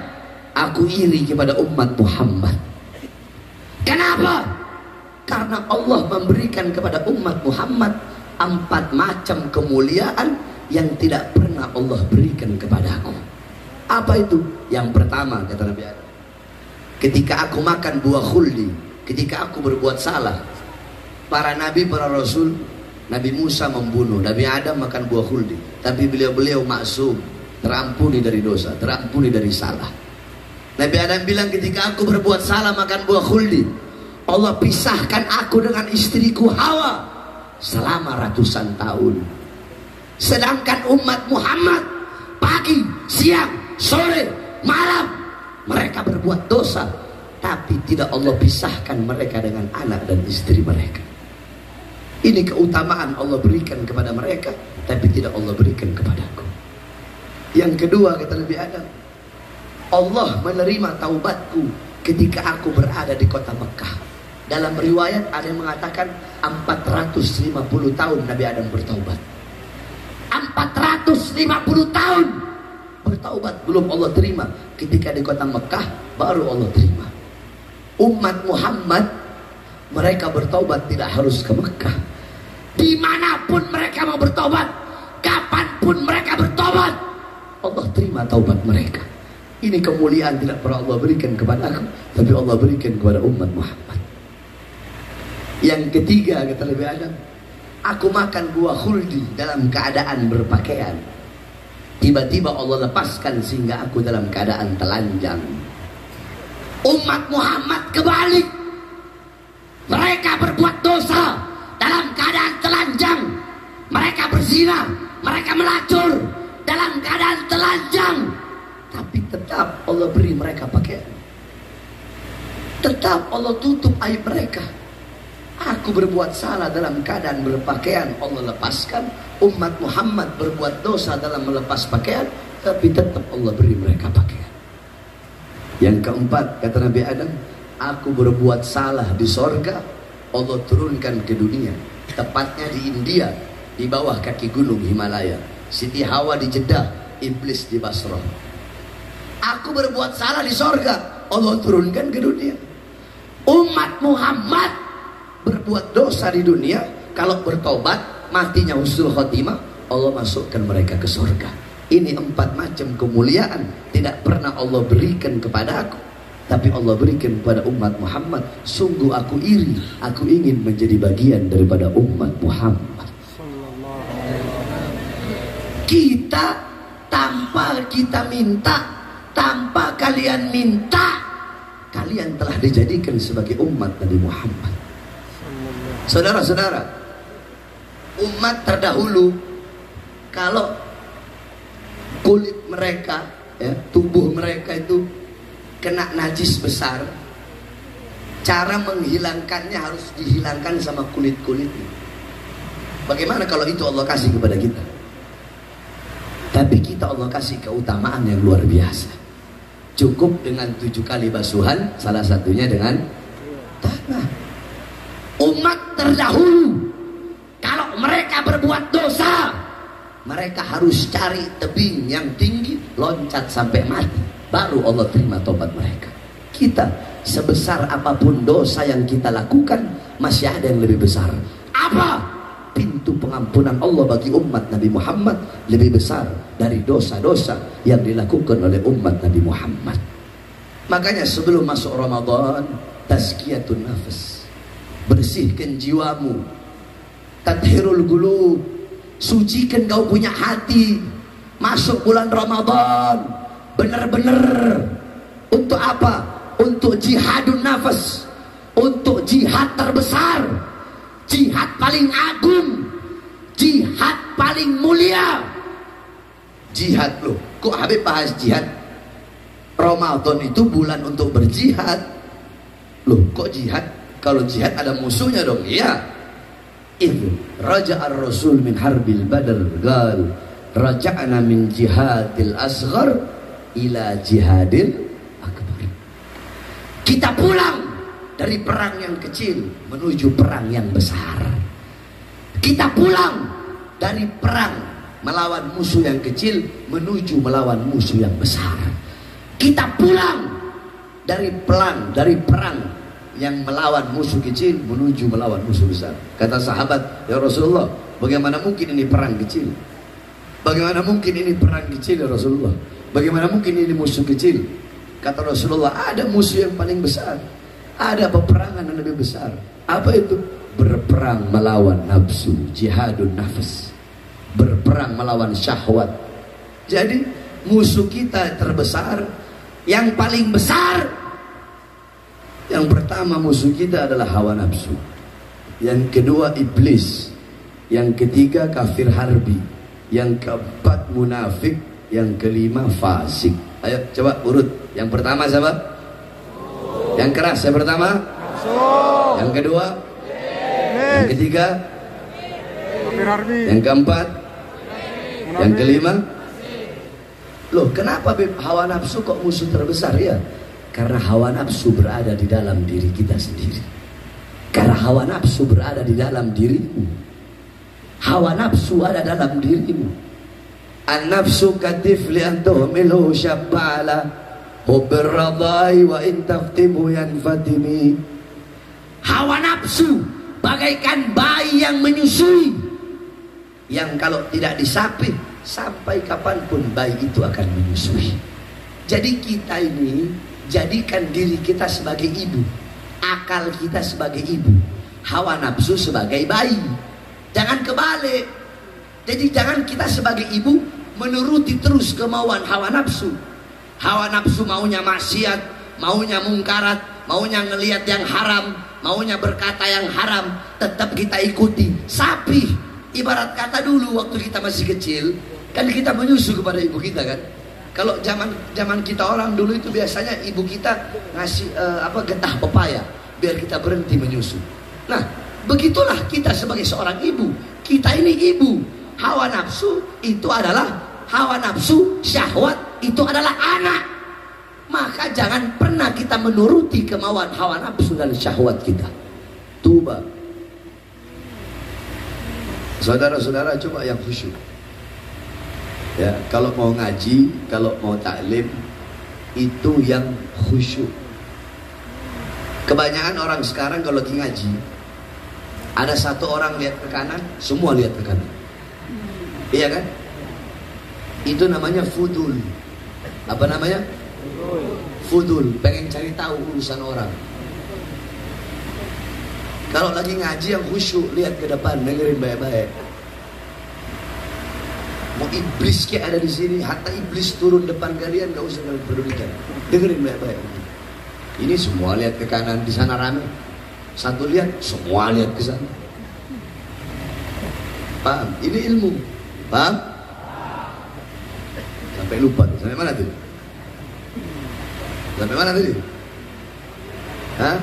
Aku iri kepada umat Muhammad. Kenapa? Karena Allah memberikan kepada umat Muhammad 4 macam kemuliaan yang tidak pernah Allah berikan kepadaku. Apa itu? Yang pertama kata Nabi Adam, ketika aku makan buah khuldi, ketika aku berbuat salah. Para nabi, para rasul, Nabi Musa membunuh, Nabi Adam makan buah khuldi, tapi beliau-beliau maksum, terampuni dari dosa, terampuni dari salah. Nabi Adam bilang, ketika aku berbuat salah makan buah khuldi, Allah pisahkan aku dengan istriku Hawa selama ratusan tahun. Sedangkan umat Muhammad pagi, siang, sore, malam mereka berbuat dosa, tapi tidak Allah pisahkan mereka dengan anak dan istri mereka. Ini keutamaan Allah berikan kepada mereka, tapi tidak Allah berikan kepadaku. Yang kedua kata Nabi Adam, Allah menerima taubatku ketika aku berada di kota Mekah. Dalam riwayat ada yang mengatakan 450 tahun Nabi Adam bertaubat. 450 tahun bertaubat belum Allah terima. Ketika di kota Mekah baru Allah terima. Umat Muhammad mereka bertaubat tidak harus ke Mekah. Dimanapun mereka mau bertaubat, kapanpun mereka bertaubat, Allah terima taubat mereka. Ini kemuliaan tidak pernah Allah berikan kepada aku, tapi Allah berikan kepada umat Muhammad. Yang ketiga kata Nabi Adam, aku makan buah khuldi dalam keadaan berpakaian. Tiba-tiba Allah lepaskan sehingga aku dalam keadaan telanjang. Umat Muhammad kebalik. Mereka berbuat dosa dalam keadaan telanjang. Mereka berzina, mereka melacur dalam keadaan telanjang. Tapi tetap Allah beri mereka pakaian. Tetap Allah tutup aib mereka. Aku berbuat salah dalam keadaan berpakaian, Allah lepaskan. Umat Muhammad berbuat dosa dalam melepas pakaian, tapi tetap Allah beri mereka pakaian. Yang keempat, kata Nabi Adam, aku berbuat salah di sorga, Allah turunkan ke dunia. Tepatnya di India, di bawah kaki gunung Himalaya. Siti Hawa di Jeddah, Iblis di Basrah. Aku berbuat salah di sorga, Allah turunkan ke dunia. Umat Muhammad berbuat dosa di dunia, kalau bertobat matinya husnul khotimah, Allah masukkan mereka ke surga. Ini 4 macam kemuliaan tidak pernah Allah berikan kepada aku, tapi Allah berikan kepada umat Muhammad. Sungguh aku iri, aku ingin menjadi bagian daripada umat Muhammad. Kita tanpa kita minta, tanpa kalian minta, kalian telah dijadikan sebagai umat Nabi Muhammad. Saudara-saudara, umat terdahulu kalau kulit mereka, ya, tubuh mereka itu kena najis besar, cara menghilangkannya harus dihilangkan sama kulit-kulitnya. Bagaimana kalau itu Allah kasih kepada kita? Tapi kita Allah kasih keutamaan yang luar biasa. Cukup dengan 7 kali basuhan, salah satunya dengan tanah. Umat terdahulu kalau mereka berbuat dosa, mereka harus cari tebing yang tinggi, loncat sampai mati, baru Allah terima tobat mereka. Kita sebesar apapun dosa yang kita lakukan, masih ada yang lebih besar. Apa? Pintu pengampunan Allah bagi umat Nabi Muhammad lebih besar dari dosa-dosa yang dilakukan oleh umat Nabi Muhammad. Makanya sebelum masuk Ramadan, tazkiyatun nafas, bersihkan jiwamu, tathirul qulub, sucikan kau punya hati. Masuk bulan Ramadan benar-benar untuk apa? Untuk jihadun nafas, untuk jihad terbesar, jihad paling agung, jihad paling mulia. Jihad loh, kok Habib bahas jihad? Ramadan itu bulan untuk berjihad. Loh, kok jihad? Kalau jihad ada musuhnya dong. Iya. Itu raja ar-rasul min harbil badr gal raja'na min jihadil asghar ila jihadil akbar. Kita pulang dari perang yang kecil menuju perang yang besar. Kita pulang dari perang melawan musuh yang kecil menuju melawan musuh yang besar. Kita pulang dari perang yang melawan musuh kecil menuju melawan musuh besar. Kata sahabat, ya Rasulullah, bagaimana mungkin ini perang kecil? Bagaimana mungkin ini perang kecil ya Rasulullah? Bagaimana mungkin ini musuh kecil? Kata Rasulullah, ada musuh yang paling besar, ada peperangan yang lebih besar. Apa itu? Berperang melawan nafsu, jihadun nafas, berperang melawan syahwat. Jadi musuh kita terbesar, yang paling besar, yang pertama musuh kita adalah hawa nafsu, yang kedua iblis, yang ketiga kafir harbi, yang keempat munafik, yang kelima fasik. Ayo coba urut. Yang pertama siapa? Yang keras yang pertama. Yang kedua, yang ketiga, yang keempat, yang kelima. Loh, kenapa hawa nafsu kok musuh terbesar ya? Karena hawa nafsu berada di dalam diri kita sendiri. Karena hawa nafsu berada di dalam dirimu. Hawa nafsu ada dalam dirimu. An-nafsu katifli antuhmilu syabba'ala hubbir radai wa intaftimu yanfatimi. Hawa nafsu bagaikan bayi yang menyusui, yang kalau tidak disapih sampai kapanpun bayi itu akan menyusui. Jadi kita ini jadikan diri kita sebagai ibu, akal kita sebagai ibu, hawa nafsu sebagai bayi. Jangan kebalik. Jadi jangan kita sebagai ibu menuruti terus kemauan hawa nafsu. Hawa nafsu maunya maksiat, maunya mungkarat, maunya ngelihat yang haram, maunya berkata yang haram, tetap kita ikuti. Sapi, ibarat kata dulu waktu kita masih kecil, kan kita menyusu kepada ibu kita kan. Kalau zaman kita orang dulu itu biasanya ibu kita ngasih getah pepaya biar kita berhenti menyusu. Nah, begitulah kita sebagai seorang ibu. Kita ini ibu. Hawa nafsu itu adalah hawa nafsu, syahwat itu adalah anak. Maka jangan pernah kita menuruti kemauan hawa nafsu dan syahwat kita. Tuba. Saudara-saudara, coba yang khusyuk. Ya, kalau mau ngaji, kalau mau taklim, itu yang khusyuk. Kebanyakan orang sekarang kalau lagi ngaji, ada satu orang lihat ke kanan, semua lihat ke kanan. Iya kan? Itu namanya fudul. Apa namanya? Fudul, pengen cari tahu urusan orang. Kalau lagi ngaji yang khusyuk, lihat ke depan, dengerin baik-baik. Mau iblis kayak ada di sini, hatta iblis turun depan kalian, gak usah kalian pedulikan. Dengerin baik-baik. Ini semua lihat ke kanan, di sana rame. Satu lihat, semua lihat ke sana. Paham? Ini ilmu. Paham? Sampai lupa. Sampai mana tuh? Sampai mana tadi? Hah?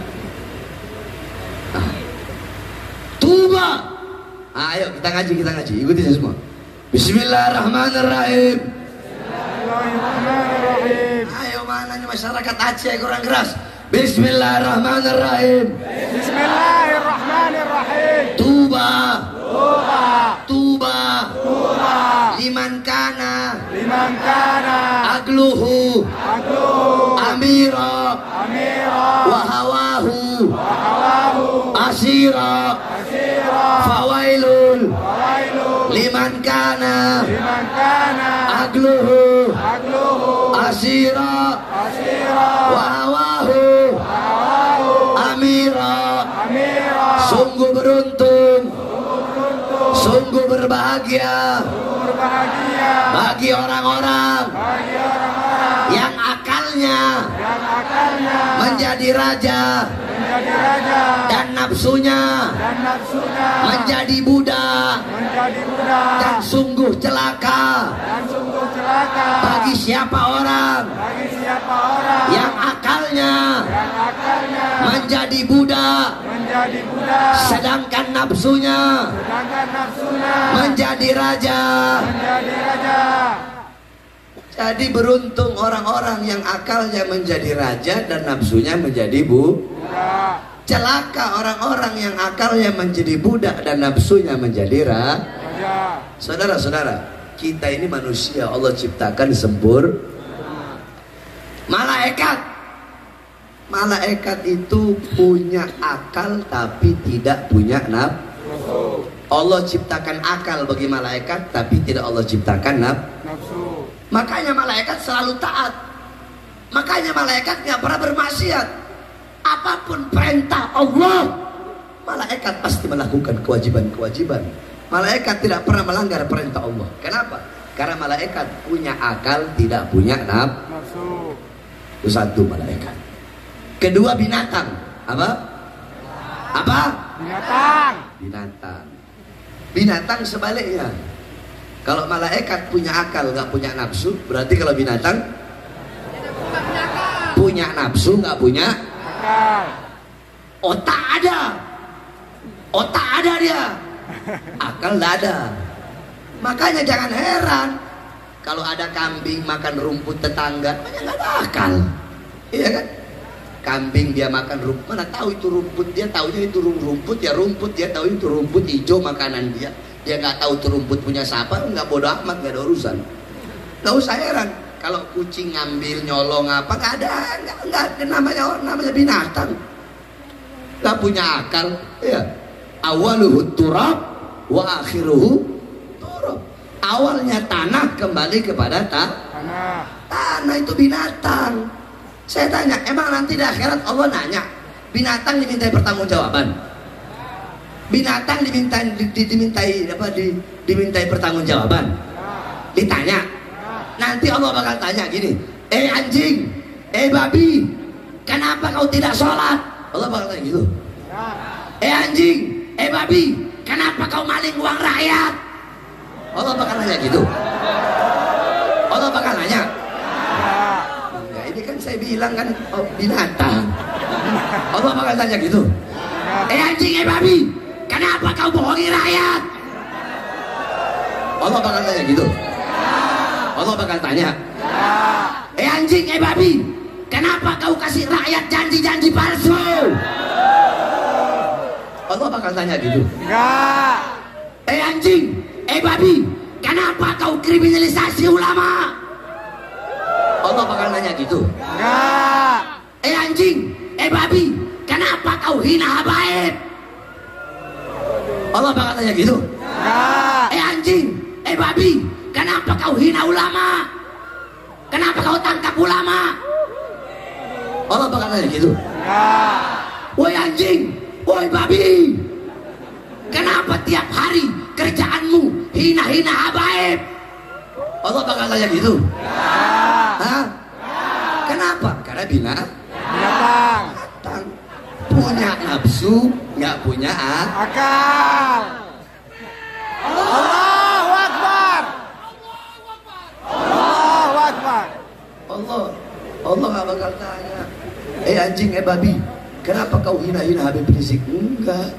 Tuba. Ayo kita ngaji. Ikuti saya semua. Bismillahirrahmanirrahim. Bismillahirrahmanirrahim. Ayo mana nih masyarakat Aceh kurang keras. Bismillahirrahmanirrahim. Bismillahirrahmanirrahim. Tuba. Tuba. Tuba. Tuba. Liman kana agluhu amira wahawahu asira fawailul liman kana agluhu asira wahawahu amira. Sungguh beruntung, sungguh berbahagia bagi orang-orang yang akalnya menjadi raja dan nafsunya menjadi budak, dan sungguh celaka bagi siapa orang yang akalnya menjadi budak sedangkan nafsunya menjadi raja. Jadi beruntung orang-orang yang akalnya menjadi raja dan nafsunya menjadi budak. Celaka orang-orang yang akalnya menjadi budak dan nafsunya menjadi raja. Saudara-saudara, kita ini manusia Allah ciptakan sempurna. Malaikat itu punya akal tapi tidak punya nafsu. Allah ciptakan akal bagi malaikat tapi tidak Allah ciptakan nafsu. Makanya malaikat selalu taat. Makanya malaikat nggak pernah bermaksiat. Apapun perintah Allah, malaikat pasti melakukan kewajiban-kewajiban. Malaikat tidak pernah melanggar perintah Allah. Kenapa? Karena malaikat punya akal, tidak punya nafsu. Itu satu malaikat. Kedua binatang. Apa? Binatang. Binatang sebaliknya. Kalau malaikat punya akal nggak punya nafsu, berarti kalau binatang punya nafsu nggak punya otak ada dia, akal nggak ada. Makanya jangan heran kalau ada kambing makan rumput tetangga, makanya nggak ada akal, iya kan? Kambing dia makan rumput, mana tahu itu rumput, dia tahunya itu rumput, dia tahu itu rumput hijau makanan dia. Dia nggak tahu itu rumput punya siapa, nggak bodoh amat, nggak ada urusan. Nggak usah heran kalau kucing ngambil nyolong apa, nggak ada namanya binatang, nggak punya akal. Ya, awaluhu turab wa akhiruhu turab. Awalnya tanah kembali kepada tanah itu binatang. Saya tanya, emang nanti di akhirat Allah nanya, binatang dimintai pertanggungjawaban? Binatang dimintai pertanggungjawaban? Ditanya. Nanti Allah bakal tanya gini, anjing, babi, kenapa kau tidak sholat? Allah bakal tanya gitu. Anjing, babi, kenapa kau maling uang rakyat? Allah bakal nanya gitu. Allah bakal nanya. saya bilang kan binatang. Allah bakal tanya gitu. Anjing, babi, kenapa kau bohongi rakyat? Allah bakal tanya gitu. Allah bakal tanya. Anjing, babi, kenapa kau kasih rakyat janji-janji palsu? Allah bakal tanya gitu. Enggak. Anjing, babi, kenapa kau kriminalisasi ulama? Allah bakal nanya gitu. Enggak. Anjing, babi, kenapa kau hina habaib? Allah bakal tanya gitu. Enggak. Anjing, babi, kenapa kau hina ulama? Kenapa kau tangkap ulama? Allah bakal tanya gitu. Enggak. Woi anjing, woi babi, kenapa tiap hari kerjaanmu hina-hina habaib? Allah bakal tanya gitu. Hah? Kenapa? Karena Binatang. punya nafsu, nggak punya Akal. Allahu Akbar. Allahu Akbar. Allah nggak bakal tanya. Anjing, babi, kenapa kau hina-hina Habib Rizik? Enggak.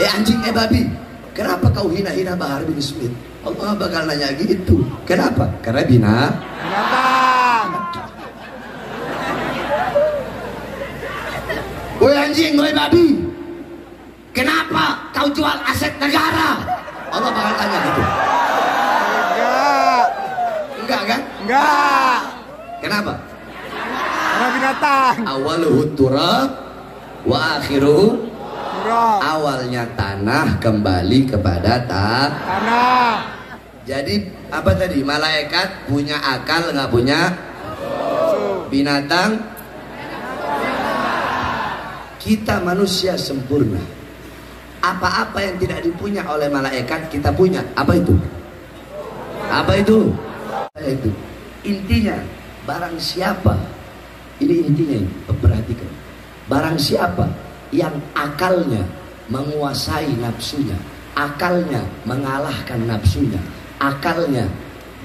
Anjing, babi, kenapa kau hina-hina Bahar bin Smith? Allah nggak bakal nanya gitu. Kenapa? Karena Binatang. Woi anjing, woi babi, kenapa kau jual aset negara? Allah bakal tanya gitu. Enggak. Enggak kan? Enggak. Kenapa? Karena binatang. Awaluhu turab wa akhiruhu. Turab. Awalnya tanah kembali kepada Tanah. Jadi apa tadi? Malaikat punya akal nggak punya? Binatang. Kita manusia sempurna. Apa-apa yang tidak dipunya oleh malaikat kita punya. Apa itu? Apa itu? Apa itu? Intinya, barang siapa, ini intinya, perhatikan. Barang siapa yang akalnya menguasai nafsunya, akalnya mengalahkan nafsunya, akalnya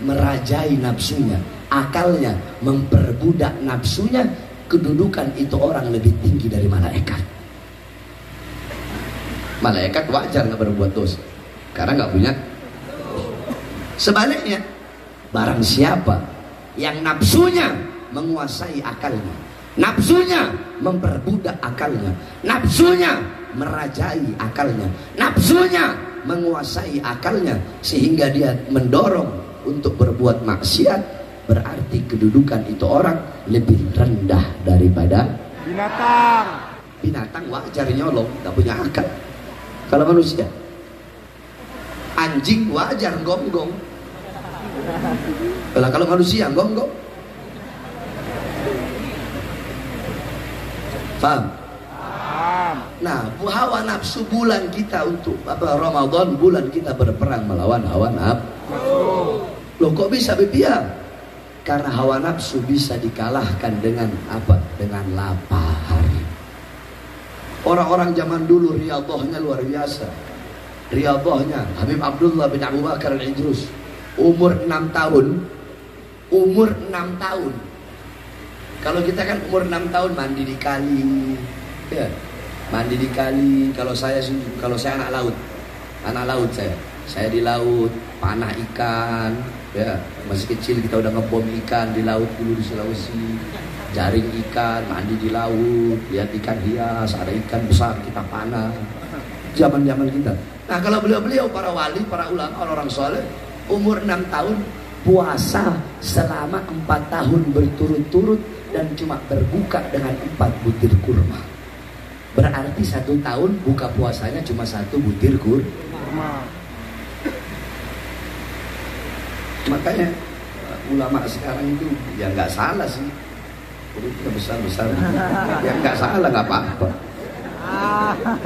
merajai nafsunya, akalnya memperbudak nafsunya, kedudukan itu orang lebih tinggi dari malaikat. Malaikat wajar nggak berbuat dosa karena nggak punya. Sebaliknya, barang siapa yang nafsunya menguasai akalnya, nafsunya memperbudak akalnya, nafsunya merajai akalnya, nafsunya menguasai akalnya sehingga dia mendorong untuk berbuat maksiat, berarti kedudukan itu orang lebih rendah daripada Binatang. binatang. Wajar nyolong, nggak punya akal. Kalau manusia, anjing wajar gonggong. Kalau manusia gonggong. Paham? Nah, hawa nafsu bulan kita untuk Ramadan, bulan kita berperang melawan hawa nafsu. Loh kok bisa bibiar? Karena hawa nafsu bisa dikalahkan dengan apa? Dengan lapar. Orang-orang zaman dulu riyadhahnya luar biasa. Riyadhahnya Habib Abdullah bin Abu Bakar al-Idrus, umur 6 tahun. Umur 6 tahun. Kalau kita kan umur 6 tahun mandi di kali. Ya, mandi di kali. Kalau saya anak laut. Anak laut saya. Saya di laut, panah ikan. Ya, masih kecil kita udah ngebom ikan di laut dulu di Sulawesi. Jaring ikan, mandi di laut, lihat ikan hias, ada ikan besar kita panah. Zaman-zaman kita. Nah, kalau beliau-beliau para wali, para ulama, orang soleh, umur 6 tahun puasa selama 4 tahun berturut-turut dan cuma berbuka dengan 4 butir kurma. Berarti 1 tahun buka puasanya cuma 1 butir kurma. Makanya ulama sekarang itu ya nggak salah sih. Perutnya besar-besar. Ya nggak salah, nggak apa-apa.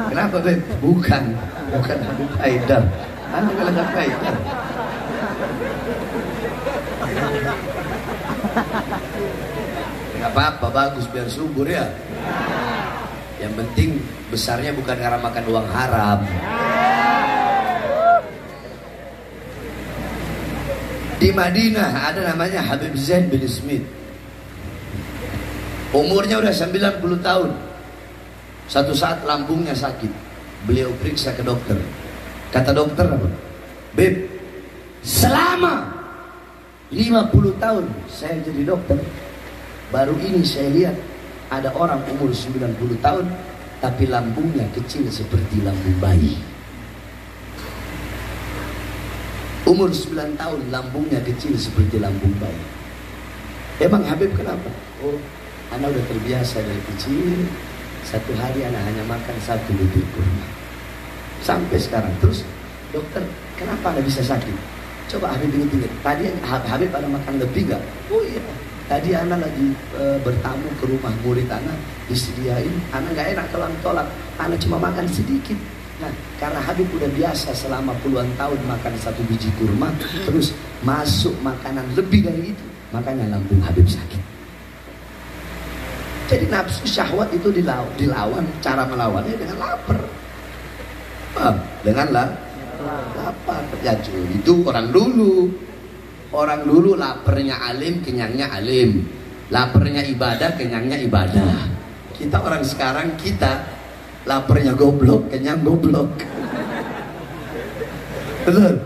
Kenapa Beb? Bukan Habib Haidar. Anda kalau Habib Haidar. Nggak apa-apa, bagus biar subur ya. Yang penting besarnya bukan karena makan uang haram. Di Madinah ada namanya Habib Zain bin Smith. Umurnya udah 90 tahun. Satu saat lambungnya sakit. Beliau periksa ke dokter. Kata dokter apa? Beb, selama 50 tahun saya jadi dokter, baru ini saya lihat ada orang umur 90 tahun tapi lambungnya kecil seperti lambung bayi. Umur 9 tahun lambungnya kecil seperti lambung bayi. Emang Habib kenapa? Oh, Ana udah terbiasa dari kecil, satu hari Ana hanya makan 1 butir kurma sampai sekarang. Terus dokter, kenapa Ana bisa sakit? Coba Habib ingat-ingat, tadi Habib ada makan lebih gak? Oh iya, tadi Ana lagi bertamu ke rumah murid Ana, disediain, Ana gak enak tolak, Ana cuma makan sedikit. Nah, karena Habib udah biasa selama puluhan tahun makan 1 biji kurma, terus masuk makanan lebih dari itu, makanya lambung Habib sakit. Jadi nafsu syahwat itu dilawan, cara melawannya dengan lapar. Dengan lapar. Ya cuy, itu orang dulu. Orang dulu laparnya alim, kenyangnya alim. Laparnya ibadah, kenyangnya ibadah. Kita orang sekarang, kita laparnya goblok, kenyang goblok. Betul?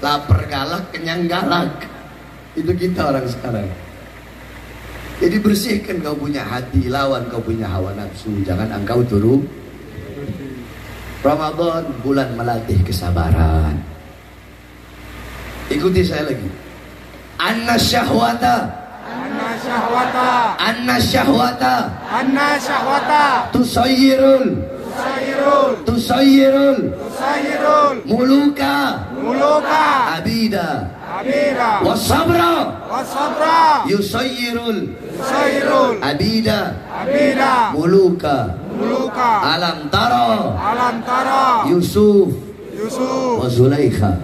Lapar galak, kenyang galak. Itu kita orang sekarang. Jadi bersihkan kau punya hati, lawan kau punya hawa nafsu. Jangan engkau turun. Ramadan bulan melatih kesabaran. Ikuti saya lagi. Anna syahwata. Anna syahwata. Anna syahwata. Anna syahwata. Tusayyirul. Tusayyirul. Muluka. Abida. Wasabra. Yusayyirul. Abida. Muluka. Alam tara. Yusuf. Wa Zulaikha.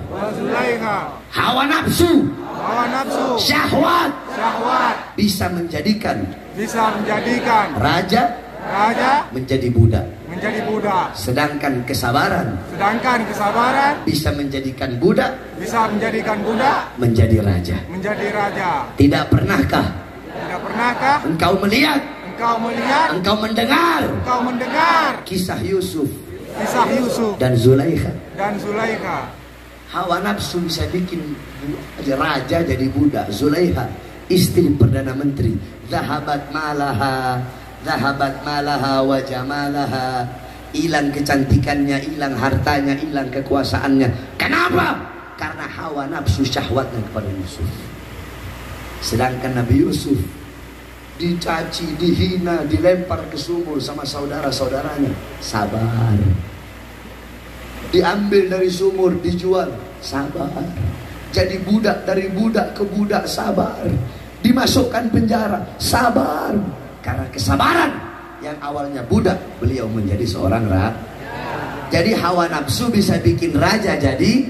Hawa nafsu. Syahwat. Bisa menjadikan raja menjadi budak. Sedangkan kesabaran bisa menjadikan budak menjadi raja. Tidak pernahkah engkau melihat, engkau mendengar kisah Yusuf dan Zulaikha? Hawa nafsu bisa bikin raja jadi budak. Zulaikha istri Perdana Menteri. Zahabat malaha wa jamalaha. Hilang kecantikannya, hilang hartanya, hilang kekuasaannya. Kenapa? Karena hawa nafsu syahwatnya kepada Yusuf. Sedangkan Nabi Yusuf dicaci, dihina, dilempar ke sumur sama saudara-saudaranya, sabar. Diambil dari sumur, dijual, sabar. Jadi budak, dari budak ke budak, sabar. Dimasukkan penjara, sabar. Karena kesabaran, yang awalnya budak, beliau menjadi seorang raja. Jadi hawa nafsu bisa bikin raja jadi,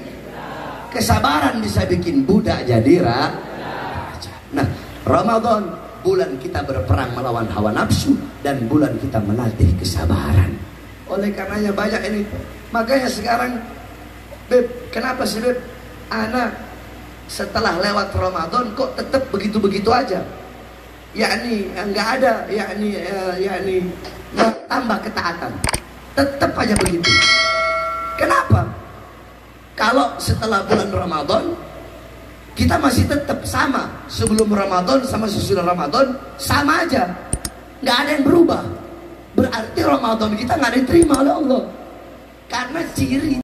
kesabaran bisa bikin budak jadi raja. Nah, Ramadan bulan kita berperang melawan hawa nafsu, dan bulan kita melatih kesabaran. Oleh karenanya banyak ini. Makanya sekarang, Beb, kenapa sih Beb, anak setelah lewat Ramadan kok tetap begitu-begitu aja? Yakni enggak ada, yakni tambah ketaatan, tetap aja begitu. Kenapa? Kalau setelah bulan Ramadan kita masih tetap sama, sebelum Ramadan sama sesudah Ramadan sama aja, nggak ada yang berubah. Berarti Ramadan kita nggak diterima oleh Allah, karena ciri